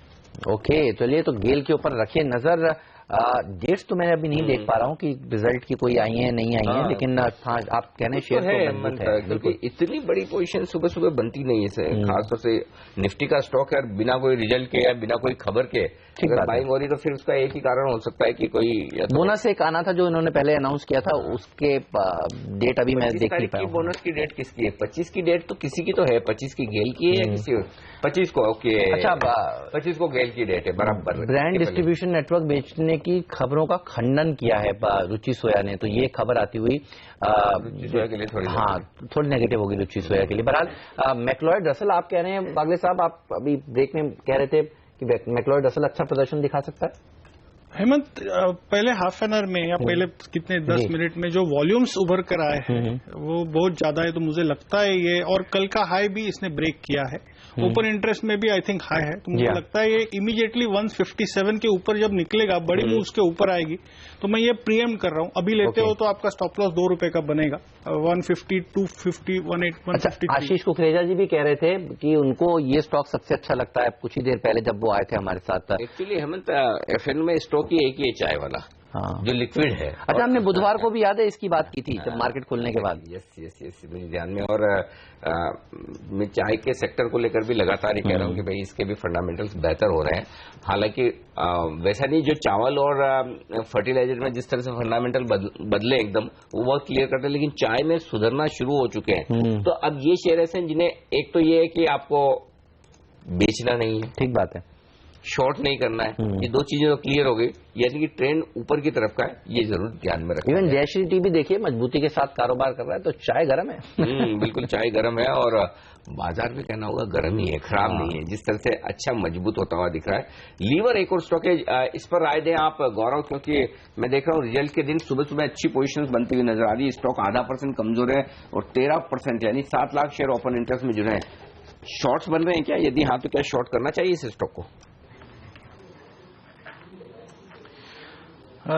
[SPEAKER 3] ओके, चलिए तो गेल के ऊपर रखिए नजर। डेट्स तो मैं अभी नहीं देख पा रहा हूँ कि रिजल्ट की कोई आई है नहीं आई है, लेकिन हाँ आप कह रहे हैं शेयर तो मजबूत है,
[SPEAKER 1] क्योंकि इतनी बड़ी पोजीशन सुबह सुबह बनती नहीं है, खासतौर से निफ्टी का स्टॉक है, बिना कोई रिजल्ट के या बिना कोई खबर के अगर बाइंग हो रही तो फिर उसका एक ही कारण हो सकता है कि कोई
[SPEAKER 3] बोनस एक आना था जो इन्होंने पहले अनाउंस किया था, उसके डेट अभी मैं देख नहीं पाया।
[SPEAKER 1] बोनस की डेट किसकी है? 25 की डेट तो किसी की तो है, 25 की गेल की है या किसी और 25 को? ओके, अच्छा 25 को गेल की डेट है बराबर।
[SPEAKER 3] ब्रांड डिस्ट्रीब्यूशन नेटवर्क बेचने की खबरों का खंडन किया है रुचि सोया ने, तो ये खबर आती हुई
[SPEAKER 1] रुचि सोया के लिए
[SPEAKER 3] थोड़ी नेगेटिव होगी रुचि सोया के लिए। बहरहाल मैक्लॉयड रसल आप कह रहे हैं बागले साहब, आप अभी ब्रेक में कह रहे थे कि मैक्लॉयड रसल अच्छा प्रदर्शन दिखा सकता है।
[SPEAKER 5] हेमंत, पहले हाफ एन आवर में या पहले कितने 10 मिनट में जो वॉल्यूम्स उभर कर आए हैं वो बहुत ज्यादा है, तो मुझे लगता है ये, और कल का हाई भी इसने ब्रेक किया है, ओपन इंटरेस्ट में भी आई थिंक हाई है, तो मुझे लगता है ये इमीडिएटली 157 के ऊपर जब निकलेगा, बड़ी मूव्स के ऊपर आएगी, तो मैं ये प्रीएम्प्ट कर रहा हूं। अभी लेते हो तो आपका स्टॉप लॉस ₹2 का बनेगा, 150, 250, 150।
[SPEAKER 3] आशीष कुकरेजा जी भी कह रहे थे कि उनको ये स्टॉक सबसे अच्छा लगता है, कुछ ही देर पहले जब वो आए थे हमारे साथ।
[SPEAKER 1] एक्चुअली हेमंत, एफएन में स्टॉक ही एक ही चाय वाला, जो लिक्विड है।
[SPEAKER 3] अच्छा, हमने बुधवार को भी याद है इसकी बात की थी जब मार्केट खुलने के बाद।
[SPEAKER 1] यस मुझे ध्यान में, और मैं चाय के सेक्टर को लेकर भी लगातार ये कह रहा हूँ कि भाई इसके भी फंडामेंटल्स बेहतर हो रहे हैं। हालांकि वैसा नहीं जो चावल और फर्टिलाइजर में जिस तरह से फंडामेंटल बदले एकदम वो बहुत क्लियर करते हैं, लेकिन चाय में सुधरना शुरू हो चुके हैं। तो अब ये शेयर ऐसे हैं जिन्हें एक तो ये है कि आपको बेचना नहीं है,
[SPEAKER 3] ठीक बात है,
[SPEAKER 1] शॉर्ट नहीं करना है, ये दो चीजें तो क्लियर हो गई, यानी कि ट्रेंड ऊपर की तरफ का है, ये जरूर ध्यान में रखना।
[SPEAKER 3] इवन जयश्री टी भी देखिए मजबूती के साथ कारोबार कर रहा है, तो चाय गर्म है।
[SPEAKER 1] बिल्कुल चाय गर्म है, और बाजार भी कहना होगा गर्म ही है, खराब नहीं है, जिस तरह से अच्छा मजबूत होता हुआ दिख रहा है। लीवर एक और स्टॉक है, इस पर राय दें आप गौरव, क्योंकि मैं देख रहा हूँ रिजल्ट के दिन सुबह सुबह अच्छी पोजीशंस बनती हुई नजर आ रही है। स्टॉक 0.5% कमजोर है और 13% यानी 7 लाख शेयर ओपन इंटरेस्ट में जुड़े हैं। शॉर्ट्स बन रहे हैं क्या? यदि हाँ तो क्या शॉर्ट करना चाहिए इस स्टॉक को?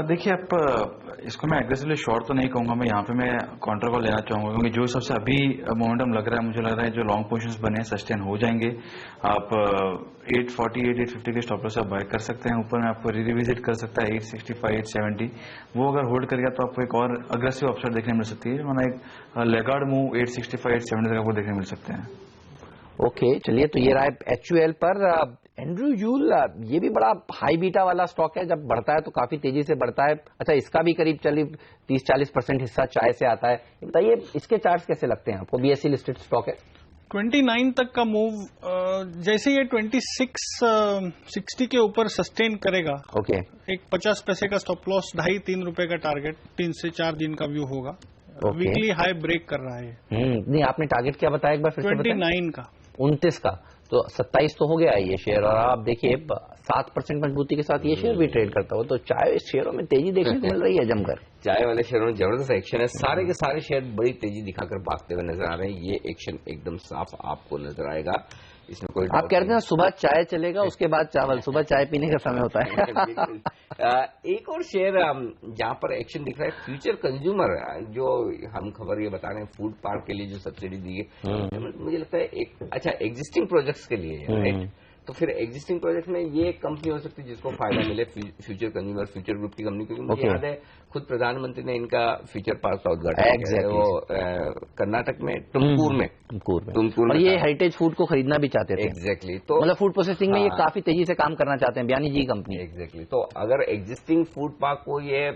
[SPEAKER 2] देखिए, आप इसको मैं एग्रेसिवली शॉर्ट तो नहीं कहूंगा, मैं यहाँ पे मैं काउंटर कॉल लेना चाहूंगा, क्योंकि जो सबसे अभी मोमेंटम लग रहा है, मुझे लग रहा है जो लॉन्ग पोजीशंस बने सस्टेन हो जाएंगे। आप 848, 850 के स्टॉप लॉस आप बाय कर सकते हैं। ऊपर में आपको रिविजिट कर सकता है 865, 870, वो अगर होल्ड कर गया तो आपको एक और अग्रेसिव अपसाइड देखने मिल सकती है, वरना एक लेगार्ड मूव 865, 870 तक आपको देखने मिल सकते हैं।
[SPEAKER 3] ओके, चलिए, तो ये रहा है HUL पर। एंड्रयू यूल, ये भी बड़ा हाई बीटा वाला स्टॉक है, जब बढ़ता है तो काफी तेजी से बढ़ता है। अच्छा, इसका भी करीब 30-40% हिस्सा चाय से आता है। बताइए इसके चार्ट्स कैसे लगते हैं आपको? BSE लिस्टेड स्टॉक है,
[SPEAKER 5] 29 तक का मूव, जैसे ये 2660 के ऊपर सस्टेन करेगा,
[SPEAKER 3] ओके,
[SPEAKER 5] एक 50 पैसे का स्टॉप लॉस, 2.5-3 रुपए का टारगेट, 3 से 4 दिन का व्यू होगा। वीकली हाई ब्रेक कर रहा है।
[SPEAKER 3] नहीं, आपने टारगेट क्या बताया एक बार फिर से?
[SPEAKER 5] 29 का,
[SPEAKER 3] 29 का, तो 27 तो हो गया है ये शेयर, और आप देखिए 7% मजबूती के साथ ये शेयर भी ट्रेड करता हो, तो चाय शेयरों में तेजी देखने को मिल रही है जमकर।
[SPEAKER 1] चाय वाले शेयरों में जबरदस्त एक्शन है, सारे के सारे शेयर बड़ी तेजी दिखाकर भागते हुए नजर आ रहे हैं। ये एक्शन एकदम साफ आपको नजर आएगा, इसमें कोई
[SPEAKER 3] आप कह रहे हैं सुबह चाय चलेगा, उसके बाद चावल, सुबह चाय पीने का समय होता है।
[SPEAKER 1] एक और शेयर जहां पर एक्शन दिख रहा है, फ्यूचर कंज्यूमर, जो हम खबर ये बता रहे हैं फूड पार्क के लिए जो सब्सिडी दी है, मुझे लगता है एक अच्छा एग्जिस्टिंग प्रोजेक्ट्स के लिए, राइट? तो फिर एग्जिस्टिंग प्रोजेक्ट में ये कंपनी हो सकती है जिसको फायदा मिले, फ्यूचर कंज्यूमर, फ्यूचर ग्रुप की कंपनी, क्योंकि मुझे याद है खुद प्रधानमंत्री ने इनका फ्यूचर पार्क का उद्घाटन किया है, वो कर्नाटक में तुमकूर में,
[SPEAKER 3] और ये हेरिटेज फूड को खरीदना भी चाहते थे।
[SPEAKER 1] एग्जैक्टली, तो
[SPEAKER 3] मतलब फूड प्रोसेसिंग में ये काफी तेजी से काम करना चाहते हैं, बयानी जी कंपनी।
[SPEAKER 1] एग्जैक्टली, तो अगर एग्जिस्टिंग फूड पार्क को ये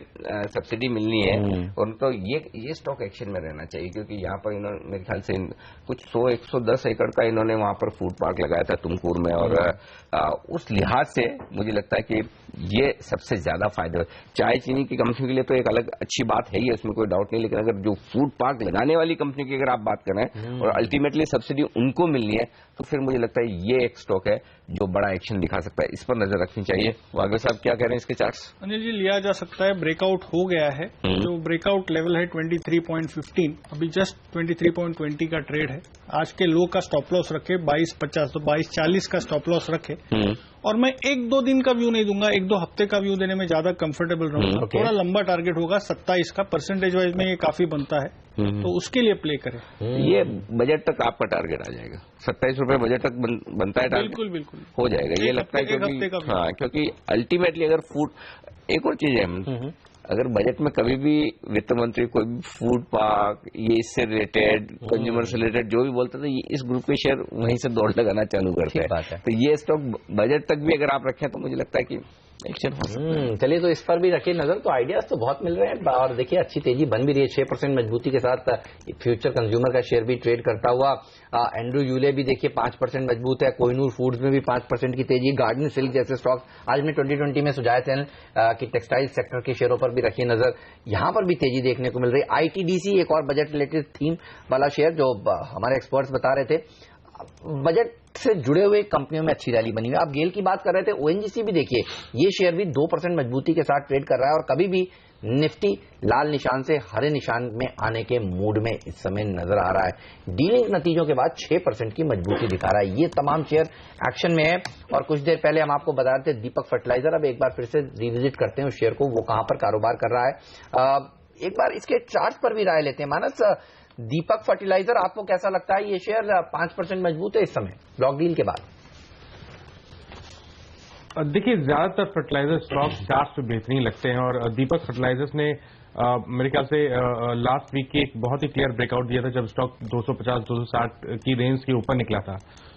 [SPEAKER 1] सब्सिडी मिलनी है, और तो ये स्टॉक एक्शन में रहना चाहिए, क्योंकि यहाँ पर इन्होंने मेरे ख्याल से कुछ 100-110 एकड़ का इन्होंने वहां पर फूड पार्क लगाया था तुमकूर में, और उस लिहाज से मुझे लगता है कि ये सबसे ज्यादा फायदा, चाय चीनी की कंपनी के लिए तो एक अलग अच्छी बात है ही, उसमें कोई डाउट नहीं, लेकिन अगर जो फूड पार्क लगाने वाली कंपनी की अगर आप बात कर रहे हैं और अल्टीमेटली सब्सिडी उनको मिलनी है, तो फिर मुझे लगता है ये एक स्टॉक है जो बड़ा एक्शन दिखा सकता है, इस पर नजर रखनी चाहिए। वागे साहब क्या कह रहे हैं इसके चार्ट्स?
[SPEAKER 5] अनिल जी, लिया जा सकता है, ब्रेकआउट हो गया है, जो ब्रेकआउट लेवल है 23.15, अभी जस्ट 23.20 का ट्रेड है। आज के लो का स्टॉप लॉस रखे 22.50, तो 22.40 का स्टॉप लॉस रखे और मैं 1-2 दिन का व्यू नहीं दूंगा, 1-2 हफ्ते का व्यू देने में ज्यादा कंफर्टेबल रहूंगा। थोड़ा लंबा टारगेट होगा 27 का, परसेंटेज वाइज में ये काफी बनता है, तो उसके लिए प्ले करें।
[SPEAKER 1] ये बजट तक आपका टारगेट आ जाएगा, 27 रुपए बजट तक बनता है टारगेट?
[SPEAKER 5] बिल्कुल बिल्कुल
[SPEAKER 1] हो जाएगा, ये लगता है क्योंकि अल्टीमेटली अगर फूड, एक और चीज है, अगर बजट में कभी भी वित्त मंत्री कोई भी फूड पार्क, ये इससे रिलेटेड, कंज्यूमर से रिलेटेड जो भी बोलते थे, इस ग्रुप के शेयर वहीं से दौड़ लगाना चालू करते हैं। तो ये स्टॉक बजट तक भी अगर आप रखें तो मुझे लगता है कि एक्शन हो सकता है।
[SPEAKER 3] चलिए, तो इस पर भी रखिए नजर। तो आइडियाज तो बहुत मिल रहे हैं और देखिए अच्छी तेजी बन भी रही है, 6% मजबूती के साथ फ्यूचर कंज्यूमर का शेयर भी ट्रेड करता हुआ। एंड्रू यूले भी देखिए 5% मजबूत है, कोहिनूर फूड्स में भी 5% की तेजी, गार्डन सिल्क जैसे स्टॉक आज हमने 2020 में सुझाए थे कि टेक्सटाइल सेक्टर के शेयरों पर भी रखिए नजर, यहां पर भी तेजी देखने को मिल रही है। आईटीडीसी एक और बजट रिलेटेड थीम वाला शेयर जो हमारे एक्सपर्ट्स बता रहे थे, बजट से जुड़े हुए कंपनियों में अच्छी रैली बनी हुई है। आप गेल की बात कर रहे थे, ओएनजीसी भी देखिए ये शेयर भी 2% मजबूती के साथ ट्रेड कर रहा है और कभी भी निफ्टी लाल निशान से हरे निशान में आने के मूड में इस समय नजर आ रहा है। डीलिंग नतीजों के बाद 6% की मजबूती दिखा रहा है। ये तमाम शेयर एक्शन में है और कुछ देर पहले हम आपको बता रहे थे दीपक फर्टिलाइजर, अब एक बार फिर से रिविजिट करते हैं उस शेयर को, वो कहां पर कारोबार कर रहा है। एक बार इसके चार्ट पर भी राय लेते हैं। मानस, दीपक फर्टिलाइजर आपको कैसा लगता है? ये शेयर 5% मजबूत है इस समय ब्लॉक डील के बाद।
[SPEAKER 4] देखिए, ज्यादातर फर्टिलाइजर स्टॉक चार्ट पे बेहतरीन लगते हैं और दीपक फर्टिलाइजर्स ने मेरे ख्याल से लास्ट वीक एक बहुत ही क्लियर ब्रेकआउट दिया था जब स्टॉक 250-260 की रेंज के ऊपर निकला था।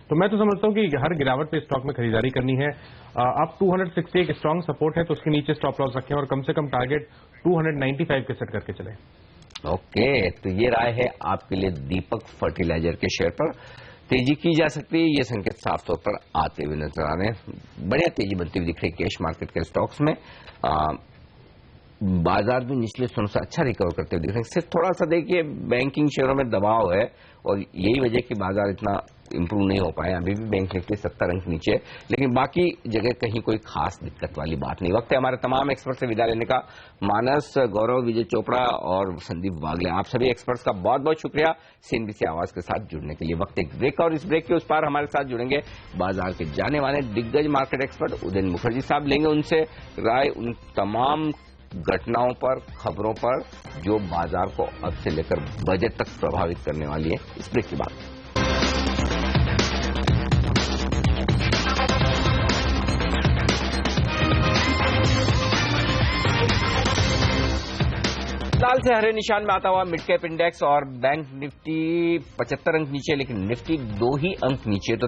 [SPEAKER 4] तो मैं तो समझता हूं कि हर गिरावट पे स्टॉक में खरीदारी करनी है। अब 260 एक स्ट्रांग सपोर्ट है, तो उसके नीचे स्टॉप लॉस रखें और कम से कम टारगेट 295 के सेट करके चले।
[SPEAKER 1] ओके, तो ये राय है आपके लिए दीपक फर्टिलाइजर के शेयर पर तेजी की जा सकती है। ये संकेत साफ तौर पर आते हुए नजर आ रहे हैं। बढ़िया तेजी बनती हुई दिख रही है कैश मार्केट के स्टॉक्स में। बाजार भी निचले स्तरों से अच्छा रिकवर करते हुए दिख रहे हैं। सिर्फ थोड़ा सा देखिए बैंकिंग शेयरों में दबाव है और यही वजह कि बाजार इतना इंप्रूव नहीं हो पाए। अभी भी बैंक निफ्टी 70 अंक नीचे है, लेकिन बाकी जगह कहीं कोई खास दिक्कत वाली बात नहीं। वक्त है हमारे तमाम एक्सपर्ट से विदा लेने का। मानस, गौरव, विजय चोपड़ा और संदीप वागले, आप सभी एक्सपर्ट्स का बहुत बहुत शुक्रिया सीएनबीसी आवाज के साथ जुड़ने के लिए। वक्त एक ब्रेक और इस ब्रेक के उस पार हमारे साथ जुड़ेंगे बाजार के जाने माने दिग्गज मार्केट एक्सपर्ट उदयन मुखर्जी साहब। लेंगे उनसे राय उन तमाम घटनाओं पर, खबरों पर जो बाजार को अब से लेकर बजट तक प्रभावित करने वाली है। इस ब्रेक के बाद लाल से हरे निशान में आता हुआ मिड कैप इंडेक्स और बैंक निफ्टी 75 अंक नीचे, लेकिन निफ्टी 2 ही अंक नीचे। तो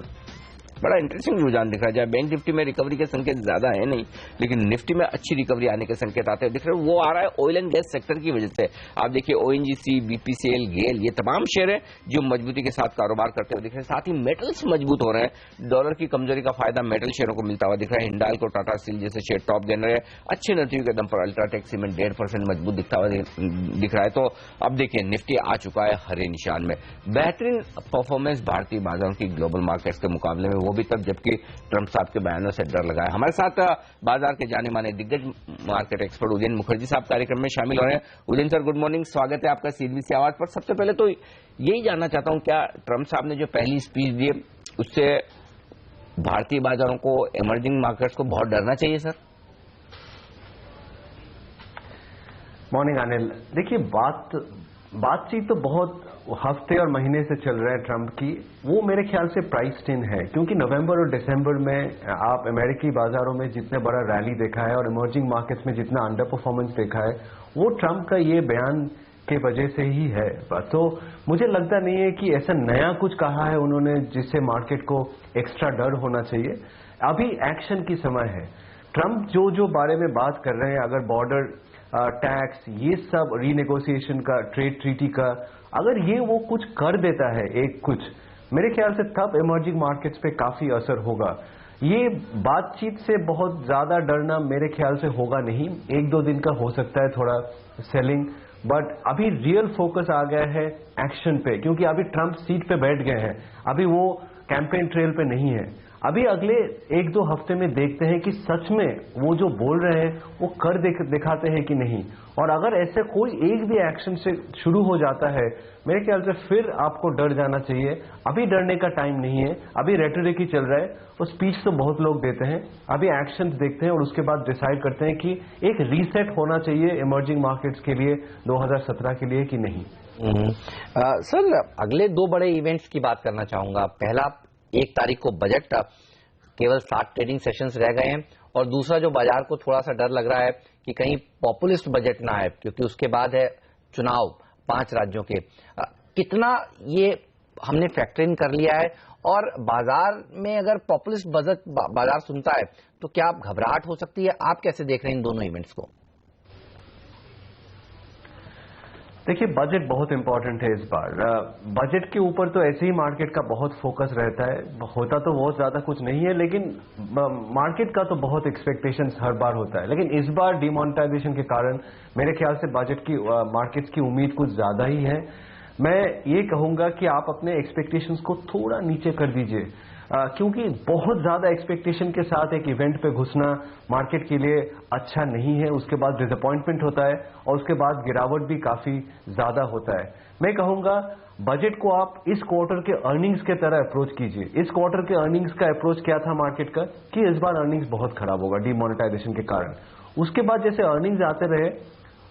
[SPEAKER 1] बड़ा इंटरेस्टिंग रुझान दिख रहा है। बैंक निफ्टी में रिकवरी के संकेत ज्यादा है नहीं, लेकिन निफ्टी में अच्छी रिकवरी आने के संकेत आते हैं दिख रहे हैं। वो आ रहा है ऑयल एंड गैस सेक्टर की वजह से। आप देखिए ओएनजीसी, बीपीसीएल, गेल, ये तमाम शेयर है जो मजबूती के साथ कारोबार करते हुए दिख रहे हैं। साथ ही मेटल्स मजबूत हो रहे हैं। डॉलर की कमजोरी का फायदा मेटल शेयरों को मिलता हुआ दिख रहा है। हिंडाल्को, टाटा स्टील जैसे शेयर टॉप गेनर है। अच्छे नतीजों के दम पर अल्ट्राटेक सीमेंट 1.5% मजबूत दिखता हुआ दिख रहा है। तो अब देखिए निफ्टी आ चुका है हरे निशान में। बेहतरीन परफॉर्मेंस भारतीय बाजारों की ग्लोबल मार्केट्स के मुकाबले में, वो भी तब जबकि ट्रंप साहब के बयानों से डर लगा है। हमारे साथ बाजार के जाने माने दिग्गज मार्केट एक्सपर्ट उदयन मुखर्जी साहब कार्यक्रम में शामिल हो रहे हैं। उदयन सर, गुड मॉर्निंग, स्वागत है आपका सीएनबीसी आवाज पर। सबसे पहले तो यही जानना चाहता हूं, क्या ट्रंप साहब ने जो पहली स्पीच दी उससे भारतीय बाजारों को, इमर्जिंग मार्केट्स को बहुत डरना चाहिए सर?
[SPEAKER 8] मॉर्निंग अनिल, देखिए बातचीत तो बहुत हफ्ते और महीने से चल रहा है ट्रंप की। वो मेरे ख्याल से प्राइस्ड इन है, क्योंकि नवंबर और दिसंबर में आप अमेरिकी बाजारों में जितने बड़ा रैली देखा है और इमर्जिंग मार्केट्स में जितना अंडर परफॉर्मेंस देखा है, वो ट्रंप का ये बयान के वजह से ही है। तो मुझे लगता नहीं है कि ऐसा नया कुछ कहा है उन्होंने जिससे मार्केट को एक्स्ट्रा डर होना चाहिए। अभी एक्शन की समय है। ट्रंप जो बारे में बात कर रहे हैं, अगर बॉर्डर टैक्स, ये सब रीनेगोशिएशन का, ट्रेड ट्रीटी का, अगर ये वो कुछ कर देता है कुछ, मेरे ख्याल से तब इमर्जिंग मार्केट्स पे काफी असर होगा। ये बातचीत से बहुत ज्यादा डरना मेरे ख्याल से होगा नहीं। 1-2 दिन का हो सकता है थोड़ा सेलिंग, बट अभी रियल फोकस आ गया है एक्शन पे, क्योंकि अभी ट्रंप सीट पे बैठ गए हैं। अभी वो कैंपेन ट्रेल पे नहीं है। अभी अगले 1-2 हफ्ते में देखते हैं कि सच में वो जो बोल रहे हैं वो कर दिखाते हैं कि नहीं। और अगर ऐसे कोई एक भी एक्शन से शुरू हो जाता है, मेरे ख्याल से फिर आपको डर जाना चाहिए। अभी डरने का टाइम नहीं है, अभी रेटोरिक ही चल रहा है। और स्पीच तो बहुत लोग देते हैं, अभी एक्शंस देखते हैं और उसके बाद डिसाइड करते हैं कि एक रीसेट होना चाहिए इमर्जिंग मार्केट्स के लिए 2017 के लिए कि नहीं।
[SPEAKER 3] सर, अगले 2 बड़े इवेंट्स की बात करना चाहूंगा। पहला 1 तारीख को बजट, केवल 7 ट्रेडिंग सेशंस रह गए हैं। और दूसरा जो बाजार को थोड़ा सा डर लग रहा है कि कहीं पॉपुलिस्ट बजट ना आए, क्योंकि उसके बाद है चुनाव 5 राज्यों के। कितना ये हमने फैक्टर इन कर लिया है, और बाजार में अगर पॉपुलिस्ट बजट बाजार सुनता है तो क्या घबराहट हो सकती है? आप कैसे देख रहे हैं इन दोनों इवेंट्स को?
[SPEAKER 8] देखिए, बजट बहुत इंपॉर्टेंट है इस बार। बजट के ऊपर तो ऐसे ही मार्केट का बहुत फोकस रहता है, होता तो बहुत ज्यादा कुछ नहीं है, लेकिन मार्केट का तो बहुत एक्सपेक्टेशंस हर बार होता है। लेकिन इस बार डिमोनेटाइजेशन के कारण मेरे ख्याल से बजट की मार्केट्स की उम्मीद कुछ ज्यादा ही है। मैं ये कहूंगा कि आप अपने एक्सपेक्टेशंस को थोड़ा नीचे कर दीजिए, क्योंकि बहुत ज्यादा एक्सपेक्टेशन के साथ एक इवेंट पे घुसना मार्केट के लिए अच्छा नहीं है। उसके बाद डिसअपॉइंटमेंट होता है और उसके बाद गिरावट भी काफी ज्यादा होता है। मैं कहूंगा बजट को आप इस क्वार्टर के अर्निंग्स के तरह अप्रोच कीजिए। इस क्वार्टर के अर्निंग्स का अप्रोच क्या था मार्केट का कि इस बार अर्निंग्स बहुत खराब होगा डिमोनेटाइजेशन के कारण। उसके बाद जैसे अर्निंग्स आते रहे,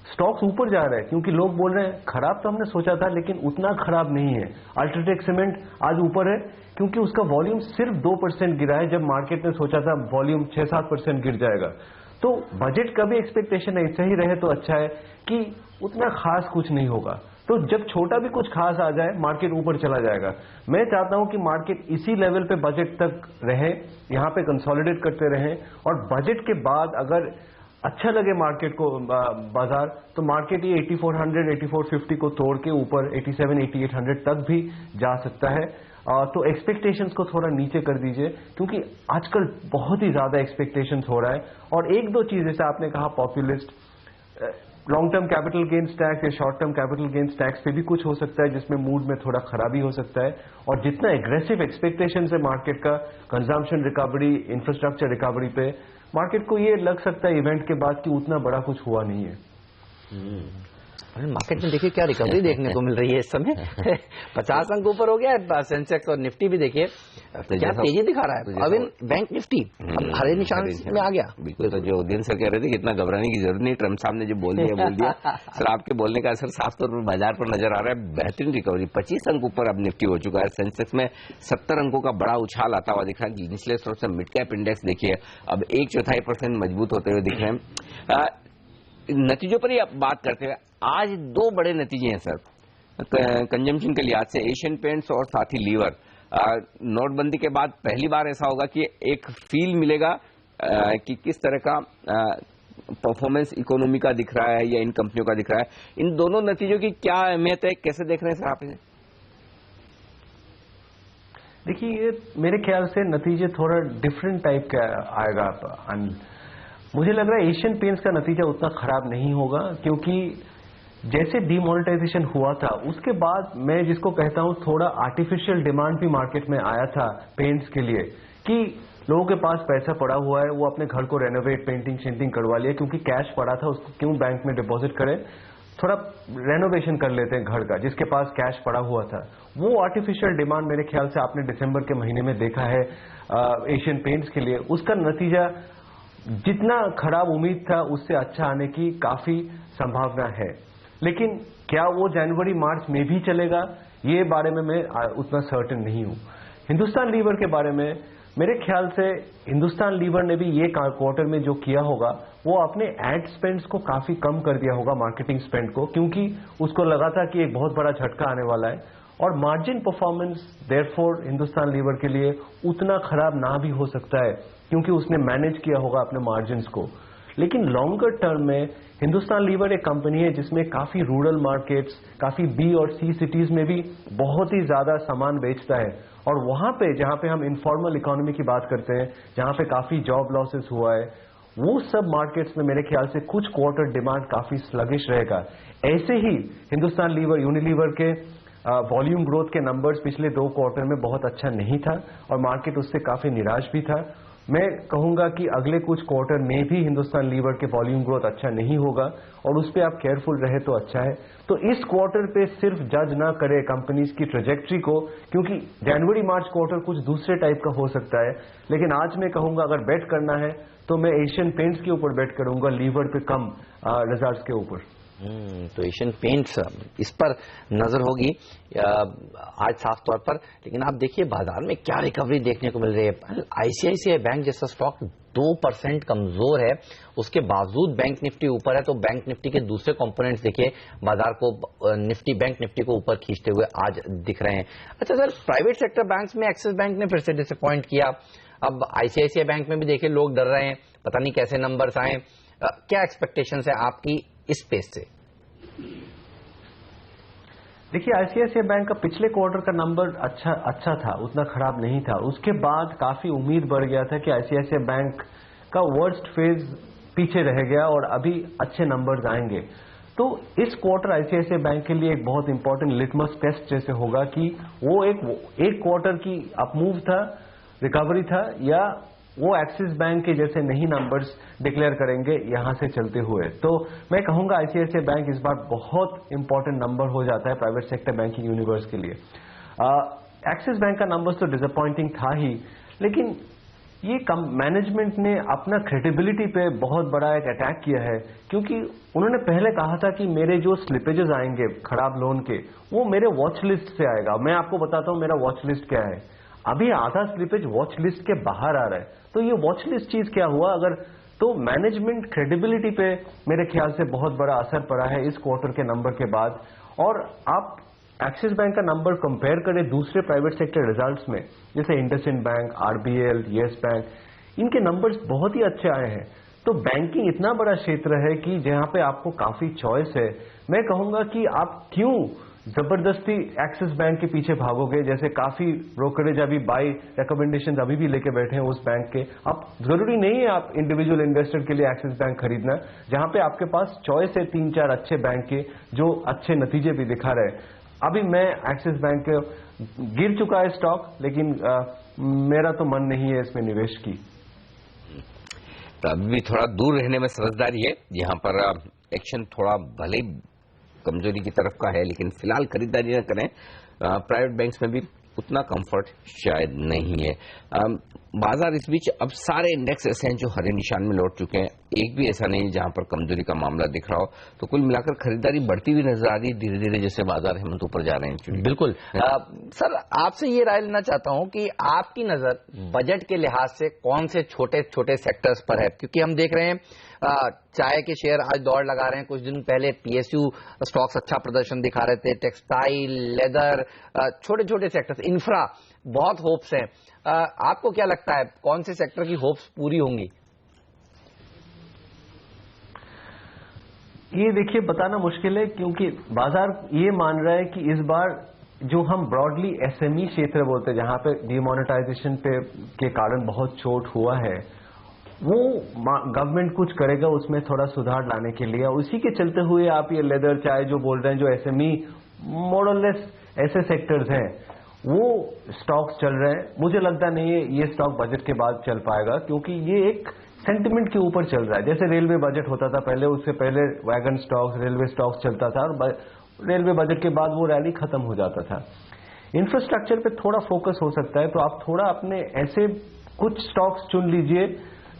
[SPEAKER 8] स्टॉक्स ऊपर जा रहे हैं, क्योंकि लोग बोल रहे हैं खराब तो हमने सोचा था लेकिन उतना खराब नहीं है। अल्ट्राटेक सीमेंट आज ऊपर है क्योंकि उसका वॉल्यूम सिर्फ 2% गिरा है, जब मार्केट ने सोचा था वॉल्यूम 6-7% गिर जाएगा। तो बजट का भी एक्सपेक्टेशन ऐसे ही रहे तो अच्छा है कि उतना खास कुछ नहीं होगा। तो जब छोटा भी कुछ खास आ जाए मार्केट ऊपर चला जाएगा। मैं चाहता हूं कि मार्केट इसी लेवल पे बजट तक रहे, यहां पे कंसोलिडेट करते रहें, और बजट के बाद अगर अच्छा लगे मार्केट को बाजार, तो मार्केट ये 8400 8450 को तोड़ के ऊपर 87 8800 तक भी जा सकता है। तो एक्सपेक्टेशंस को थोड़ा नीचे कर दीजिए, क्योंकि आजकल बहुत ही ज्यादा एक्सपेक्टेशंस हो रहा है। और 1-2 चीज जैसे आपने कहा populist, long term capital gains tax या short term capital gains tax पे भी कुछ हो सकता है, जिसमें मूड में थोड़ा खराबी हो सकता है। और जितना एग्रेसिव एक्सपेक्टेशन है मार्केट का कंजम्पशन रिकवरी, इंफ्रास्ट्रक्चर रिकवरी पे, मार्केट को ये लग सकता है इवेंट के बाद कि उतना बड़ा कुछ हुआ नहीं है।
[SPEAKER 3] मार्केट में देखिए क्या रिकवरी देखने को मिल रही है इस समय। 50 अंक ऊपर हो गया है सेंसेक्स, और निफ्टी भी देखिए क्या तेजी दिखा रहा है। अब बैंक निफ्टी अब हरे निशान में आ गया।
[SPEAKER 1] बिल्कुल, तो जो दिन सर कह रहे थे कि इतना घबराने की जरूरत नहीं, ट्रम्प साहब ने जो बोल दिया बोल दिया। सर आपके बोलने का असर साफ तौर पर बाजार पर नजर आ रहा है। बेहतरीन रिकवरी, 25 अंक ऊपर अब निफ्टी हो चुका है। सेंसेक्स में 70 अंकों का बड़ा उछाल आता हुआ दिख रहा है। निचले स्तर से मिड कैप इंडेक्स देखिए अब 1/4% मजबूत होते हुए दिख रहे हैं। नतीजों पर ही आप बात करते हैं, आज 2 बड़े नतीजे हैं सर कंजम्पशन के लिहाज से, एशियन पेंट्स और साथ ही लीवर। नोटबंदी के बाद पहली बार ऐसा होगा कि एक फील मिलेगा कि किस तरह का परफॉर्मेंस इकोनॉमी का दिख रहा है या इन कंपनियों का दिख रहा है। इन दोनों नतीजों की क्या अहमियत है, कैसे देख रहे हैं सर आप इसे?
[SPEAKER 8] देखिए, ये मेरे ख्याल से नतीजे थोड़ा डिफरेंट टाइप का आएगा। मुझे लग रहा है एशियन पेंट्स का नतीजा उतना खराब नहीं होगा, क्योंकि जैसे डीमोनेटाइजेशन हुआ था उसके बाद मैं जिसको कहता हूं थोड़ा आर्टिफिशियल डिमांड भी मार्केट में आया था पेंट्स के लिए, कि लोगों के पास पैसा पड़ा हुआ है, वो अपने घर को रेनोवेट पेंटिंग शेंटिंग करवा लिया, क्योंकि कैश पड़ा था उसको क्यों बैंक में डिपॉजिट करें, थोड़ा रेनोवेशन कर लेते हैं घर का, जिसके पास कैश पड़ा हुआ था। वो आर्टिफिशियल डिमांड मेरे ख्याल से आपने दिसंबर के महीने में देखा है एशियन पेंट्स के लिए। उसका नतीजा जितना खराब उम्मीद था उससे अच्छा आने की काफी संभावना है, लेकिन क्या वो जनवरी मार्च में भी चलेगा, ये बारे में मैं उतना सर्टेन नहीं हूं। हिंदुस्तान लीवर के बारे में मेरे ख्याल से हिंदुस्तान लीवर ने भी ये क्वार्टर में जो किया होगा, वो अपने एड स्पेंड्स को काफी कम कर दिया होगा, मार्केटिंग स्पेंड को, क्योंकि उसको लगा था कि एक बहुत बड़ा झटका आने वाला है। और margin performance therefore Hindustan Lever के लिए उतना खराब ना भी हो सकता है, क्योंकि उसने मैनेज किया होगा अपने मार्जिन्स को। लेकिन लॉन्गर टर्म में हिंदुस्तान लीवर एक कंपनी है जिसमें काफी रूरल मार्केट्स, काफी बी और सी सिटीज में भी बहुत ही ज्यादा सामान बेचता है, और वहां पे जहां पे हम इनफॉर्मल इकोनॉमी की बात करते हैं, जहां पे काफी जॉब लॉसेस हुआ है, वो सब मार्केट्स में मेरे ख्याल से कुछ क्वार्टर डिमांड काफी स्लगिश रहेगा। ऐसे ही हिंदुस्तान लीवर, यूनिलीवर के वॉल्यूम ग्रोथ के नंबर्स पिछले 2 क्वार्टर में बहुत अच्छा नहीं था और मार्केट उससे काफी निराश भी था। मैं कहूंगा कि अगले कुछ क्वार्टर में भी हिंदुस्तान लीवर के वॉल्यूम ग्रोथ अच्छा नहीं होगा और उस पर आप केयरफुल रहे तो अच्छा है। तो इस क्वार्टर पे सिर्फ जज ना करें कंपनीज की ट्रेजेक्ट्री को, क्योंकि जनवरी मार्च क्वार्टर कुछ दूसरे टाइप का हो सकता है। लेकिन आज मैं कहूंगा अगर बेट करना है तो मैं एशियन पेंट्स के ऊपर बेट करूंगा, लीवर पे कम रिजल्ट्स के ऊपर।
[SPEAKER 3] तो एशियन पेंट्स इस पर नजर होगी आज साफ तौर पर। लेकिन आप देखिए बाजार में क्या रिकवरी देखने को मिल रही है। आईसीआईसीआई बैंक जैसा स्टॉक 2% कमजोर है, उसके बावजूद बैंक निफ्टी ऊपर है। तो बैंक निफ्टी के दूसरे कंपोनेंट्स देखिए बाजार को बैंक निफ्टी को ऊपर खींचते हुए आज दिख रहे हैं। अच्छा सर, प्राइवेट सेक्टर बैंक्स में एक्सिस बैंक ने फिर से डिसअपॉइंट किया। अब आईसीआईसीआई बैंक में भी देखिए लोग डर रहे हैं, पता नहीं कैसे नंबर्स आए। क्या एक्सपेक्टेशंस है आपकी इस स्पेस से?
[SPEAKER 8] देखिए आईसीआईसीआई बैंक का पिछले क्वार्टर का नंबर अच्छा था, उतना खराब नहीं था। उसके बाद काफी उम्मीद बढ़ गया था कि आईसीआईसीआई बैंक का वर्स्ट फेज पीछे रह गया और अभी अच्छे नंबर्स आएंगे। तो इस क्वार्टर आईसीआईसीआई बैंक के लिए एक बहुत इंपॉर्टेंट लिटमस टेस्ट जैसे होगा कि वो एक क्वार्टर की अपमूव था, रिकवरी था, या वो एक्सिस बैंक के जैसे नहीं नंबर्स डिक्लेयर करेंगे यहां से चलते हुए। तो मैं कहूंगा आईसीआईसीआई बैंक इस बार बहुत इंपॉर्टेंट नंबर हो जाता है प्राइवेट सेक्टर बैंकिंग यूनिवर्स के लिए। एक्सिस बैंक का नंबर्स तो डिसअपॉइंटिंग था ही, लेकिन ये मैनेजमेंट ने अपना क्रेडिबिलिटी पे बहुत बड़ा एक अटैक किया है, क्योंकि उन्होंने पहले कहा था कि मेरे जो स्लिपेजेस आएंगे खराब लोन के वो मेरे वॉच लिस्ट से आएगा। मैं आपको बताता हूं मेरा वॉच लिस्ट क्या है। अभी आधा स्लिपेज वॉच लिस्ट के बाहर आ रहा है। तो ये वॉच लिस्ट चीज क्या हुआ अगर, तो मैनेजमेंट क्रेडिबिलिटी पे मेरे ख्याल से बहुत बड़ा असर पड़ा है इस क्वार्टर के नंबर के बाद। और आप एक्सिस बैंक का नंबर कंपेयर करें दूसरे प्राइवेट सेक्टर रिजल्ट्स में, जैसे IndusInd bank, RBL, yes bank, इनके नंबर्स बहुत ही अच्छे आए हैं। तो बैंकिंग इतना बड़ा क्षेत्र है कि जहां पे आपको काफी चॉइस है। मैं कहूंगा कि आप क्यों जबरदस्ती एक्सिस बैंक के पीछे भागोगे, जैसे काफी ब्रोकरेज अभी बाई रिकमेंडेशन अभी भी लेके बैठे हैं उस बैंक के। अब जरूरी नहीं है आप इंडिविजुअल इन्वेस्टर के लिए एक्सिस बैंक खरीदना, जहां पे आपके पास चॉइस है 3-4 अच्छे बैंक के जो अच्छे नतीजे भी दिखा रहे हैं। अभी मैं एक्सिस बैंक के गिर चुका है स्टॉक, लेकिन मेरा तो मन नहीं है इसमें निवेश की।
[SPEAKER 1] तो अभी भी थोड़ा दूर रहने में समझदारी है। यहाँ पर एक्शन थोड़ा भले कमजोरी की तरफ का है, लेकिन फिलहाल खरीदारी न करें। प्राइवेट बैंक्स में भी उतना कंफर्ट शायद नहीं है। बाजार इस बीच अब सारे इंडेक्स ऐसे हैं जो हरे निशान में लौट चुके हैं, एक भी ऐसा नहीं जहां पर कमजोरी का मामला दिख रहा हो। तो कुल मिलाकर खरीदारी बढ़ती हुई नजर आ रही है धीरे धीरे, जैसे बाजार हेमंत ऊपर जा रहे हैं।
[SPEAKER 3] बिल्कुल सर, आपसे ये राय लेना चाहता हूं कि आपकी नजर बजट के लिहाज से कौन से छोटे छोटे सेक्टर्स पर है, क्योंकि हम देख रहे हैं चाय के शेयर आज दौड़ लगा रहे हैं। कुछ दिन पहले पीएसयू स्टॉक्स अच्छा प्रदर्शन दिखा रहे थे, टेक्सटाइल, लेदर, छोटे छोटे सेक्टर्स, इंफ्रा, बहुत होप्स हैं। आपको क्या लगता है कौन से सेक्टर की होप्स पूरी होंगी?
[SPEAKER 8] ये देखिए बताना मुश्किल है, क्योंकि बाजार ये मान रहा है कि इस बार जो हम ब्रॉडली एसएमई क्षेत्र बोलते हैं, जहां पे डिमोनेटाइजेशन के कारण बहुत चोट हुआ है, वो गवर्नमेंट कुछ करेगा उसमें थोड़ा सुधार लाने के लिए। उसी के चलते हुए आप ये लेदर, चाय जो बोल रहे हैं, जो एसएमई मॉडललेस ऐसे सेक्टर्स हैं, वो स्टॉक्स चल रहे हैं। मुझे लगता नहीं है ये स्टॉक बजट के बाद चल पाएगा, क्योंकि ये एक सेंटिमेंट के ऊपर चल रहा है। जैसे रेलवे बजट होता था पहले, उससे पहले वैगन स्टॉक्स, रेलवे स्टॉक्स चलता था, और रेलवे बजट के बाद वो रैली खत्म हो जाता था। इंफ्रास्ट्रक्चर पे थोड़ा फोकस हो सकता है, तो आप थोड़ा अपने ऐसे कुछ स्टॉक्स चुन लीजिए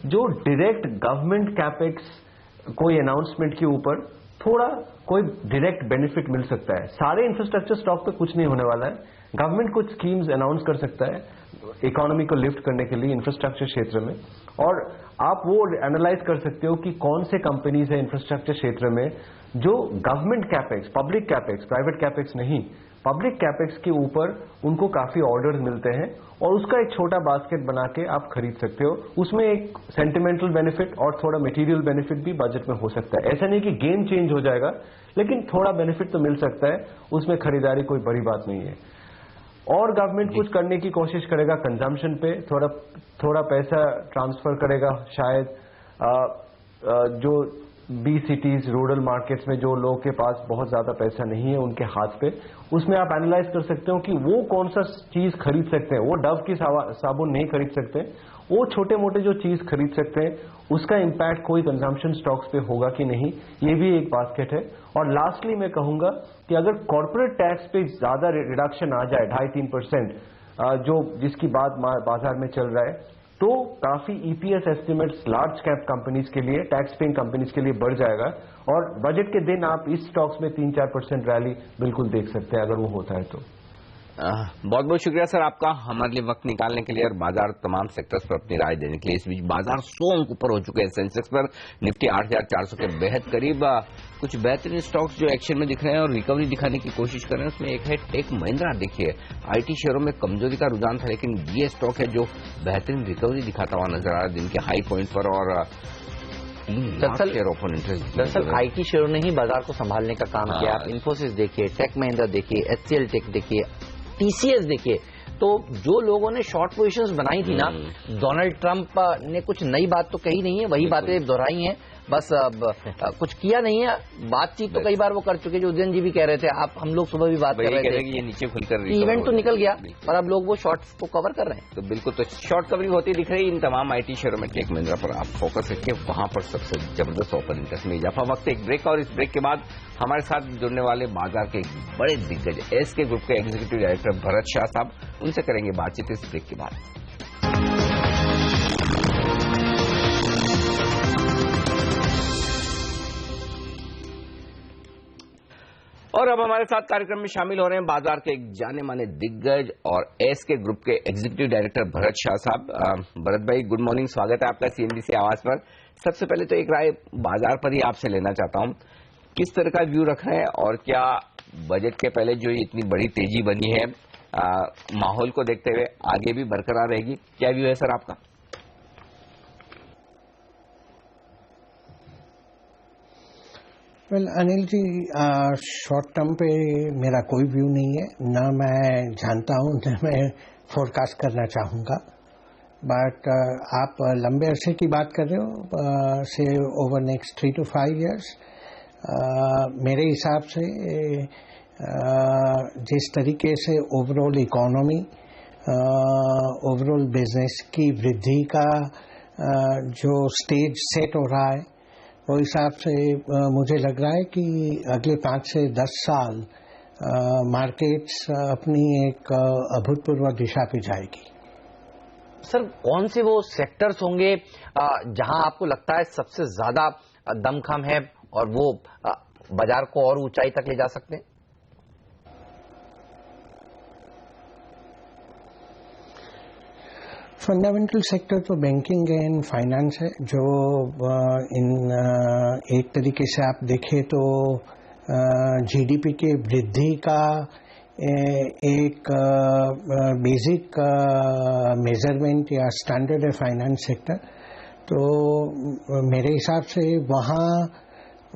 [SPEAKER 8] जो डायरेक्ट गवर्नमेंट कैपेक्स कोई अनाउंसमेंट के ऊपर थोड़ा कोई डायरेक्ट बेनिफिट मिल सकता है। सारे इंफ्रास्ट्रक्चर स्टॉक पे कुछ नहीं होने वाला है। गवर्नमेंट कुछ स्कीम्स अनाउंस कर सकता है इकोनॉमी को लिफ्ट करने के लिए इंफ्रास्ट्रक्चर क्षेत्र में, और आप वो एनालाइज कर सकते हो कि कौन से कंपनीज है इंफ्रास्ट्रक्चर क्षेत्र में जो government capex, public capex, private capex नहीं, पब्लिक कैपेक्स के ऊपर उनको काफी ऑर्डर्स मिलते हैं, और उसका एक छोटा बास्केट बना के आप खरीद सकते हो। उसमें एक सेंटिमेंटल बेनिफिट और थोड़ा मटेरियल बेनिफिट भी बजट में हो सकता है। ऐसा नहीं कि गेम चेंज हो जाएगा, लेकिन थोड़ा बेनिफिट तो मिल सकता है, उसमें खरीदारी कोई बड़ी बात नहीं है। और गवर्नमेंट कुछ करने की कोशिश करेगा कंजम्पशन पे, थोड़ा पैसा ट्रांसफर करेगा शायद, जो बी सिटीज, रूरल मार्केट्स में जो लोगों के पास बहुत ज्यादा पैसा नहीं है उनके हाथ पे, उसमें आप एनालाइज कर सकते हो कि वो कौन सा चीज खरीद सकते हैं। वो डव की साबुन नहीं खरीद सकते, वो छोटे मोटे जो चीज खरीद सकते हैं, उसका इंपैक्ट कोई कंजम्पशन स्टॉक्स पे होगा कि नहीं, ये भी एक बास्केट है। और लास्टली मैं कहूंगा कि अगर कॉर्पोरेट टैक्स पे ज्यादा रिडक्शन आ जाए 2.5-3%, जो जिसकी बात बाजार में चल रहा है, तो काफी EPS estimates large cap companies के लिए, टैक्स पेइंग कंपनीज के लिए बढ़ जाएगा। और बजट के दिन आप इस स्टॉक्स में 3-4% रैली बिल्कुल देख सकते हैं अगर वो होता है तो।
[SPEAKER 1] बहुत बहुत शुक्रिया सर आपका हमारे लिए वक्त निकालने के लिए और बाजार तमाम सेक्टर्स पर अपनी राय देने के लिए। इस बीच बाजार 100 अंक ऊपर हो चुके हैं। सेंसेक्स पर निफ्टी 8,400 के बेहद करीब। कुछ बेहतरीन स्टॉक्स जो एक्शन में दिख रहे हैं और रिकवरी दिखाने की कोशिश कर रहे हैं, उसमें एक है टेक महिंद्रा। देखिए आईटी शेयरों में कमजोरी का रुझान था, लेकिन ये स्टॉक है जो बेहतरीन रिकवरी दिखाता हुआ नजर आ रहा है दिन के हाई पॉइंट पर। और
[SPEAKER 3] दरअसल आईटी शेयरों ने ही बाजार को संभालने का काम किया। आप इन्फोसिस देखिए, टेक महिंद्रा देखिए, एचसीएल टेक देखिए, टीसीएस देखिए। तो जो लोगों ने शॉर्ट पोजीशंस बनाई थी ना, डोनाल्ड ट्रंप ने कुछ नई बात तो कही नहीं है, वही बातें दोहराई हैं, बस कुछ किया नहीं है। बातचीत तो कई बार वो कर चुके, जो उदयन जी भी कह रहे थे, आप हम लोग सुबह भी बात कर रहे थे,
[SPEAKER 1] ये नीचे खुलकर
[SPEAKER 3] इवेंट तो निकल गया और अब लोग वो शॉर्ट्स को कवर कर रहे हैं।
[SPEAKER 1] तो बिल्कुल, तो शॉर्ट कवरिंग होती दिख रही है इन तमाम आईटी शेयरों में। टेक महिंद्रा पर आप फोकस रखिए, वहां पर सबसे जबरदस्त ओपन इंटरेस्ट में इजाफा। वक्त एक ब्रेक, और इस ब्रेक के बाद हमारे साथ जुड़ने वाले बाजार के बड़े दिग्गज एसके ग्रुप के एग्जीक्यूटिव डायरेक्टर भरत शाह साहब, उनसे करेंगे बातचीत इस ब्रेक के बाद। और अब हमारे साथ कार्यक्रम में शामिल हो रहे हैं बाजार के एक जाने माने दिग्गज और एसके ग्रुप के एग्जीक्यूटिव डायरेक्टर भरत शाह साहब। भरत भाई, गुड मॉर्निंग, स्वागत है आपका सीएनबीसी आवाज पर। सबसे पहले तो एक राय बाजार पर ही आपसे लेना चाहता हूं, किस तरह का व्यू रख रहे हैं और क्या बजट के पहले जो इतनी बड़ी तेजी बनी है माहौल को देखते हुए आगे भी बरकरार रहेगी? क्या व्यू है सर आपका?
[SPEAKER 9] Well Anil ji, short term पे मेरा कोई व्यू नहीं है, ना मैं जानता हूं ना मैं फोरकास्ट करना चाहूँगा। बट आप लंबे अरसे की बात कर रहे हो, से ओवर नेक्स्ट 3 to 5 years, मेरे हिसाब से जिस तरीके से ओवरऑल इकोनॉमी, ओवरऑल बिजनेस की वृद्धि का जो स्टेज सेट हो रहा है, वो हिसाब से मुझे लग रहा है कि अगले 5 से 10 साल मार्केट्स अपनी एक अभूतपूर्व दिशा पे जाएगी।
[SPEAKER 3] सर, कौन से वो सेक्टर्स होंगे जहां आपको लगता है सबसे ज्यादा दमखम है और वो बाजार को और ऊंचाई तक ले जा सकते हैं?
[SPEAKER 9] फंडामेंटल सेक्टर तो बैंकिंग एंड फाइनेंस है, जो एक तरीके से आप देखें तो जीडीपी के वृद्धि का एक बेसिक मेजरमेंट या स्टैंडर्ड है फाइनेंस सेक्टर। तो मेरे हिसाब से वहाँ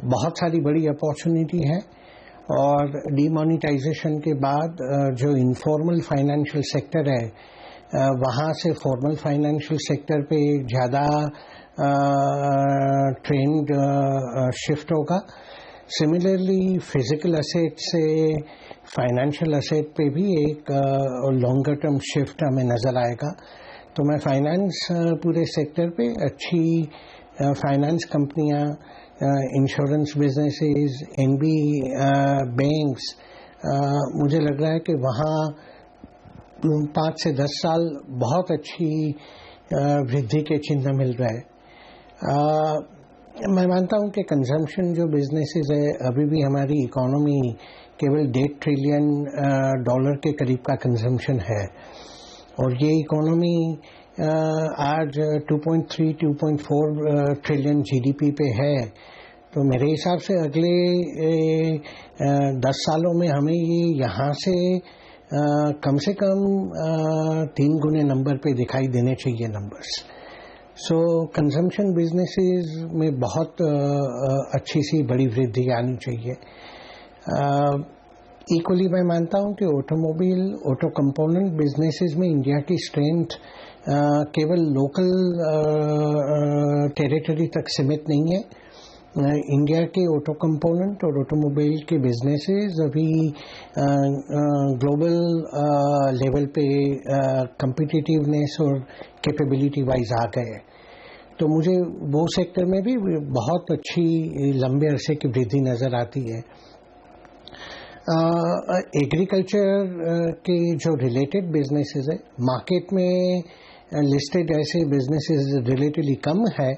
[SPEAKER 9] बहुत सारी बड़ी अपॉर्चुनिटी है। और डीमोनेटाइजेशन के बाद जो इनफॉर्मल फाइनेंशियल सेक्टर है, वहाँ से फॉर्मल फाइनेंशियल सेक्टर पे ज़्यादा ट्रेंड शिफ्ट होगा। सिमिलरली फिजिकल असेट से फाइनेंशियल असेट पे भी एक लॉन्गर टर्म शिफ्ट हमें नज़र आएगा। तो मैं फाइनेंस पूरे सेक्टर पे अच्छी फाइनेंस कंपनियाँ, इंश्योरेंस बिजनेसेस, एनबी बैंक्स, मुझे लग रहा है कि वहाँ 5 से 10 साल बहुत अच्छी वृद्धि के चिन्ह मिल रहा है। मैं मानता हूं कि कंजम्पशन जो बिजनेसेस है, अभी भी हमारी इकोनॉमी केवल $1.5 ट्रिलियन के करीब का कंजम्पशन है, और ये इकोनॉमी आज 2.3-2.4 ट्रिलियन जीडीपी पे है। तो मेरे हिसाब से अगले 10 सालों में हमें ये यहाँ से कम से कम 3 गुने नंबर पे दिखाई देने चाहिए नंबर्स। सो कंजम्पशन बिजनेसेस में बहुत अच्छी सी बड़ी वृद्धि आनी चाहिए। इक्वली मैं मानता हूं कि ऑटोमोबाइल, ऑटो कंपोनेंट बिजनेसेस में इंडिया की स्ट्रेंथ केवल लोकल टेरिटरी तक सीमित नहीं है। इंडिया के ऑटो कंपोनेंट और ऑटोमोबाइल के बिजनेसेस अभी ग्लोबल लेवल पे कम्पिटिटिवनेस और कैपेबिलिटी वाइज आ गए, तो मुझे वो सेक्टर में भी बहुत अच्छी लंबे अरसे की वृद्धि नजर आती है। एग्रीकल्चर के जो रिलेटेड बिजनेसेस है, मार्केट में लिस्टेड ऐसे बिजनेसेस रिलेटिवली कम है,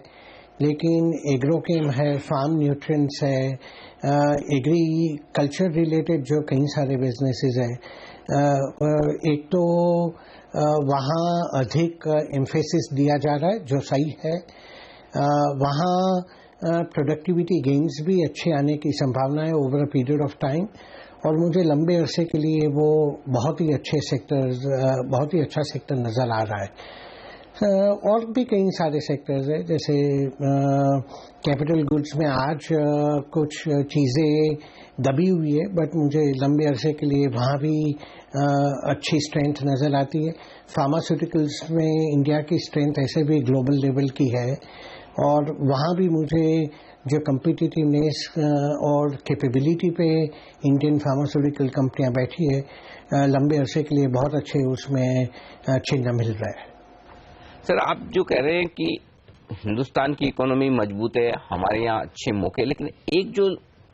[SPEAKER 9] लेकिन एग्रोकेम है, फार्म न्यूट्रिएंट्स है, एग्रीकल्चर रिलेटेड जो कई सारे बिजनेसेस हैं, एक तो वहाँ अधिक एम्फेसिस दिया जा रहा है जो सही है, वहाँ प्रोडक्टिविटी गेन्स भी अच्छे आने की संभावना है over a period of time, और मुझे लंबे अरसे के लिए वो बहुत ही अच्छा सेक्टर नजर आ रहा है। और भी कई सारे सेक्टर्स हैं, जैसे कैपिटल गुड्स में आज कुछ चीज़ें दबी हुई है, बट मुझे लंबे अरसे के लिए वहाँ भी अच्छी स्ट्रेंथ नज़र आती है। फार्मास्यूटिकल्स में इंडिया की स्ट्रेंथ ऐसे भी ग्लोबल लेवल की है, और वहाँ भी मुझे जो कम्पिटिटिवनेस और कैपेबिलिटी पे इंडियन फार्मास्यूटिकल कंपनियां बैठी है, लंबे अरसे के लिए बहुत अच्छे उसमें चिन्ह मिल रहा है।
[SPEAKER 1] सर, आप जो कह रहे हैं कि हिंदुस्तान की इकोनॉमी मजबूत है, हमारे यहाँ अच्छे मौके, लेकिन एक जो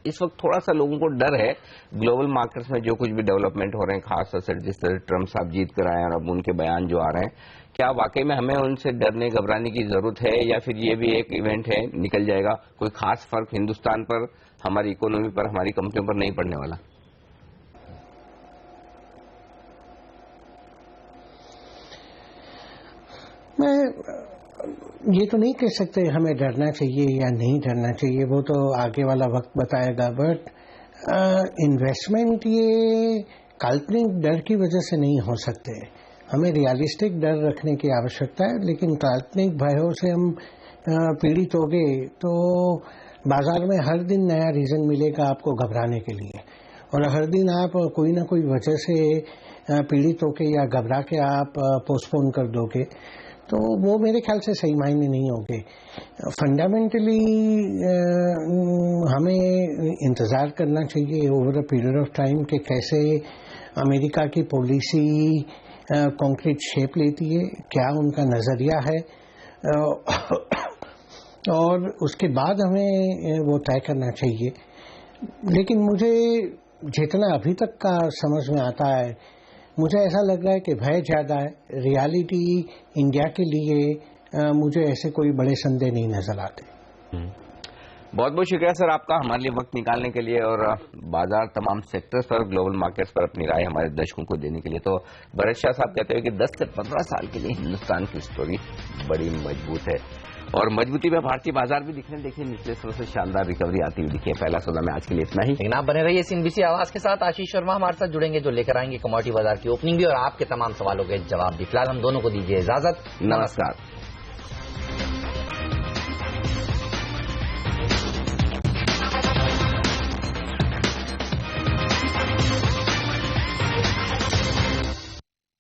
[SPEAKER 1] इस वक्त थोड़ा सा लोगों को डर है ग्लोबल मार्केट्स में जो कुछ भी डेवलपमेंट हो रहे हैं, खास तौर से जिस तरह ट्रम्प साहब जीत कर आए और अब उनके बयान जो आ रहे हैं, क्या वाकई में हमें उनसे डरने घबराने की जरूरत है, या फिर ये भी एक इवेंट है, निकल जाएगा, कोई खास फर्क हिंदुस्तान पर, हमारी इकोनॉमी पर, हमारी कंपनियों पर नहीं पड़ने वाला?
[SPEAKER 9] मैं ये तो नहीं कह सकते हमें डरना चाहिए या नहीं डरना चाहिए, वो तो आगे वाला वक्त बताएगा, बट इन्वेस्टमेंट ये काल्पनिक डर की वजह से नहीं हो सकते। हमें रियलिस्टिक डर रखने की आवश्यकता है, लेकिन काल्पनिक भयों से हम पीड़ित हो गए तो बाजार में हर दिन नया रीजन मिलेगा आपको घबराने के लिए, और हर दिन आप कोई ना कोई वजह से पीड़ित होके या घबरा के आप पोस्टपोन कर दोगे, तो वो मेरे ख्याल से सही मायने नहीं होंगे। फंडामेंटली हमें इंतज़ार करना चाहिए over a period of time कि कैसे अमेरिका की पॉलिसी कॉन्क्रीट शेप लेती है, क्या उनका नज़रिया है, और उसके बाद हमें वो तय करना चाहिए। लेकिन मुझे जितना अभी तक का समझ में आता है, मुझे ऐसा लग रहा है कि भय ज़्यादा है, रियलिटी इंडिया के लिए मुझे ऐसे कोई बड़े संदेह नहीं नजर आते।
[SPEAKER 1] बहुत बहुत शुक्रिया सर आपका हमारे लिए वक्त निकालने के लिए और बाजार तमाम सेक्टर्स पर, ग्लोबल मार्केट्स पर अपनी राय हमारे दर्शकों को देने के लिए। तो भरत शाह साहब कहते हैं कि 10 से 15 साल के लिए हिंदुस्तान की स्टोरी बड़ी मजबूत है, और मजबूती में भारतीय बाजार भी दिखने, देखिए निचले स्तर से शानदार रिकवरी आती हुई दिखी है। पहला सौदा में आज के लिए इतना ही, लेकिन आप बने रहिए CNBC आवाज के साथ। आशीष शर्मा हमारे साथ जुड़ेंगे जो लेकर आएंगे कमोडिटी बाजार की ओपनिंग भी और आपके तमाम सवालों के जवाब भी। फिलहाल हम दोनों को दीजिए इजाजत, नमस्कार।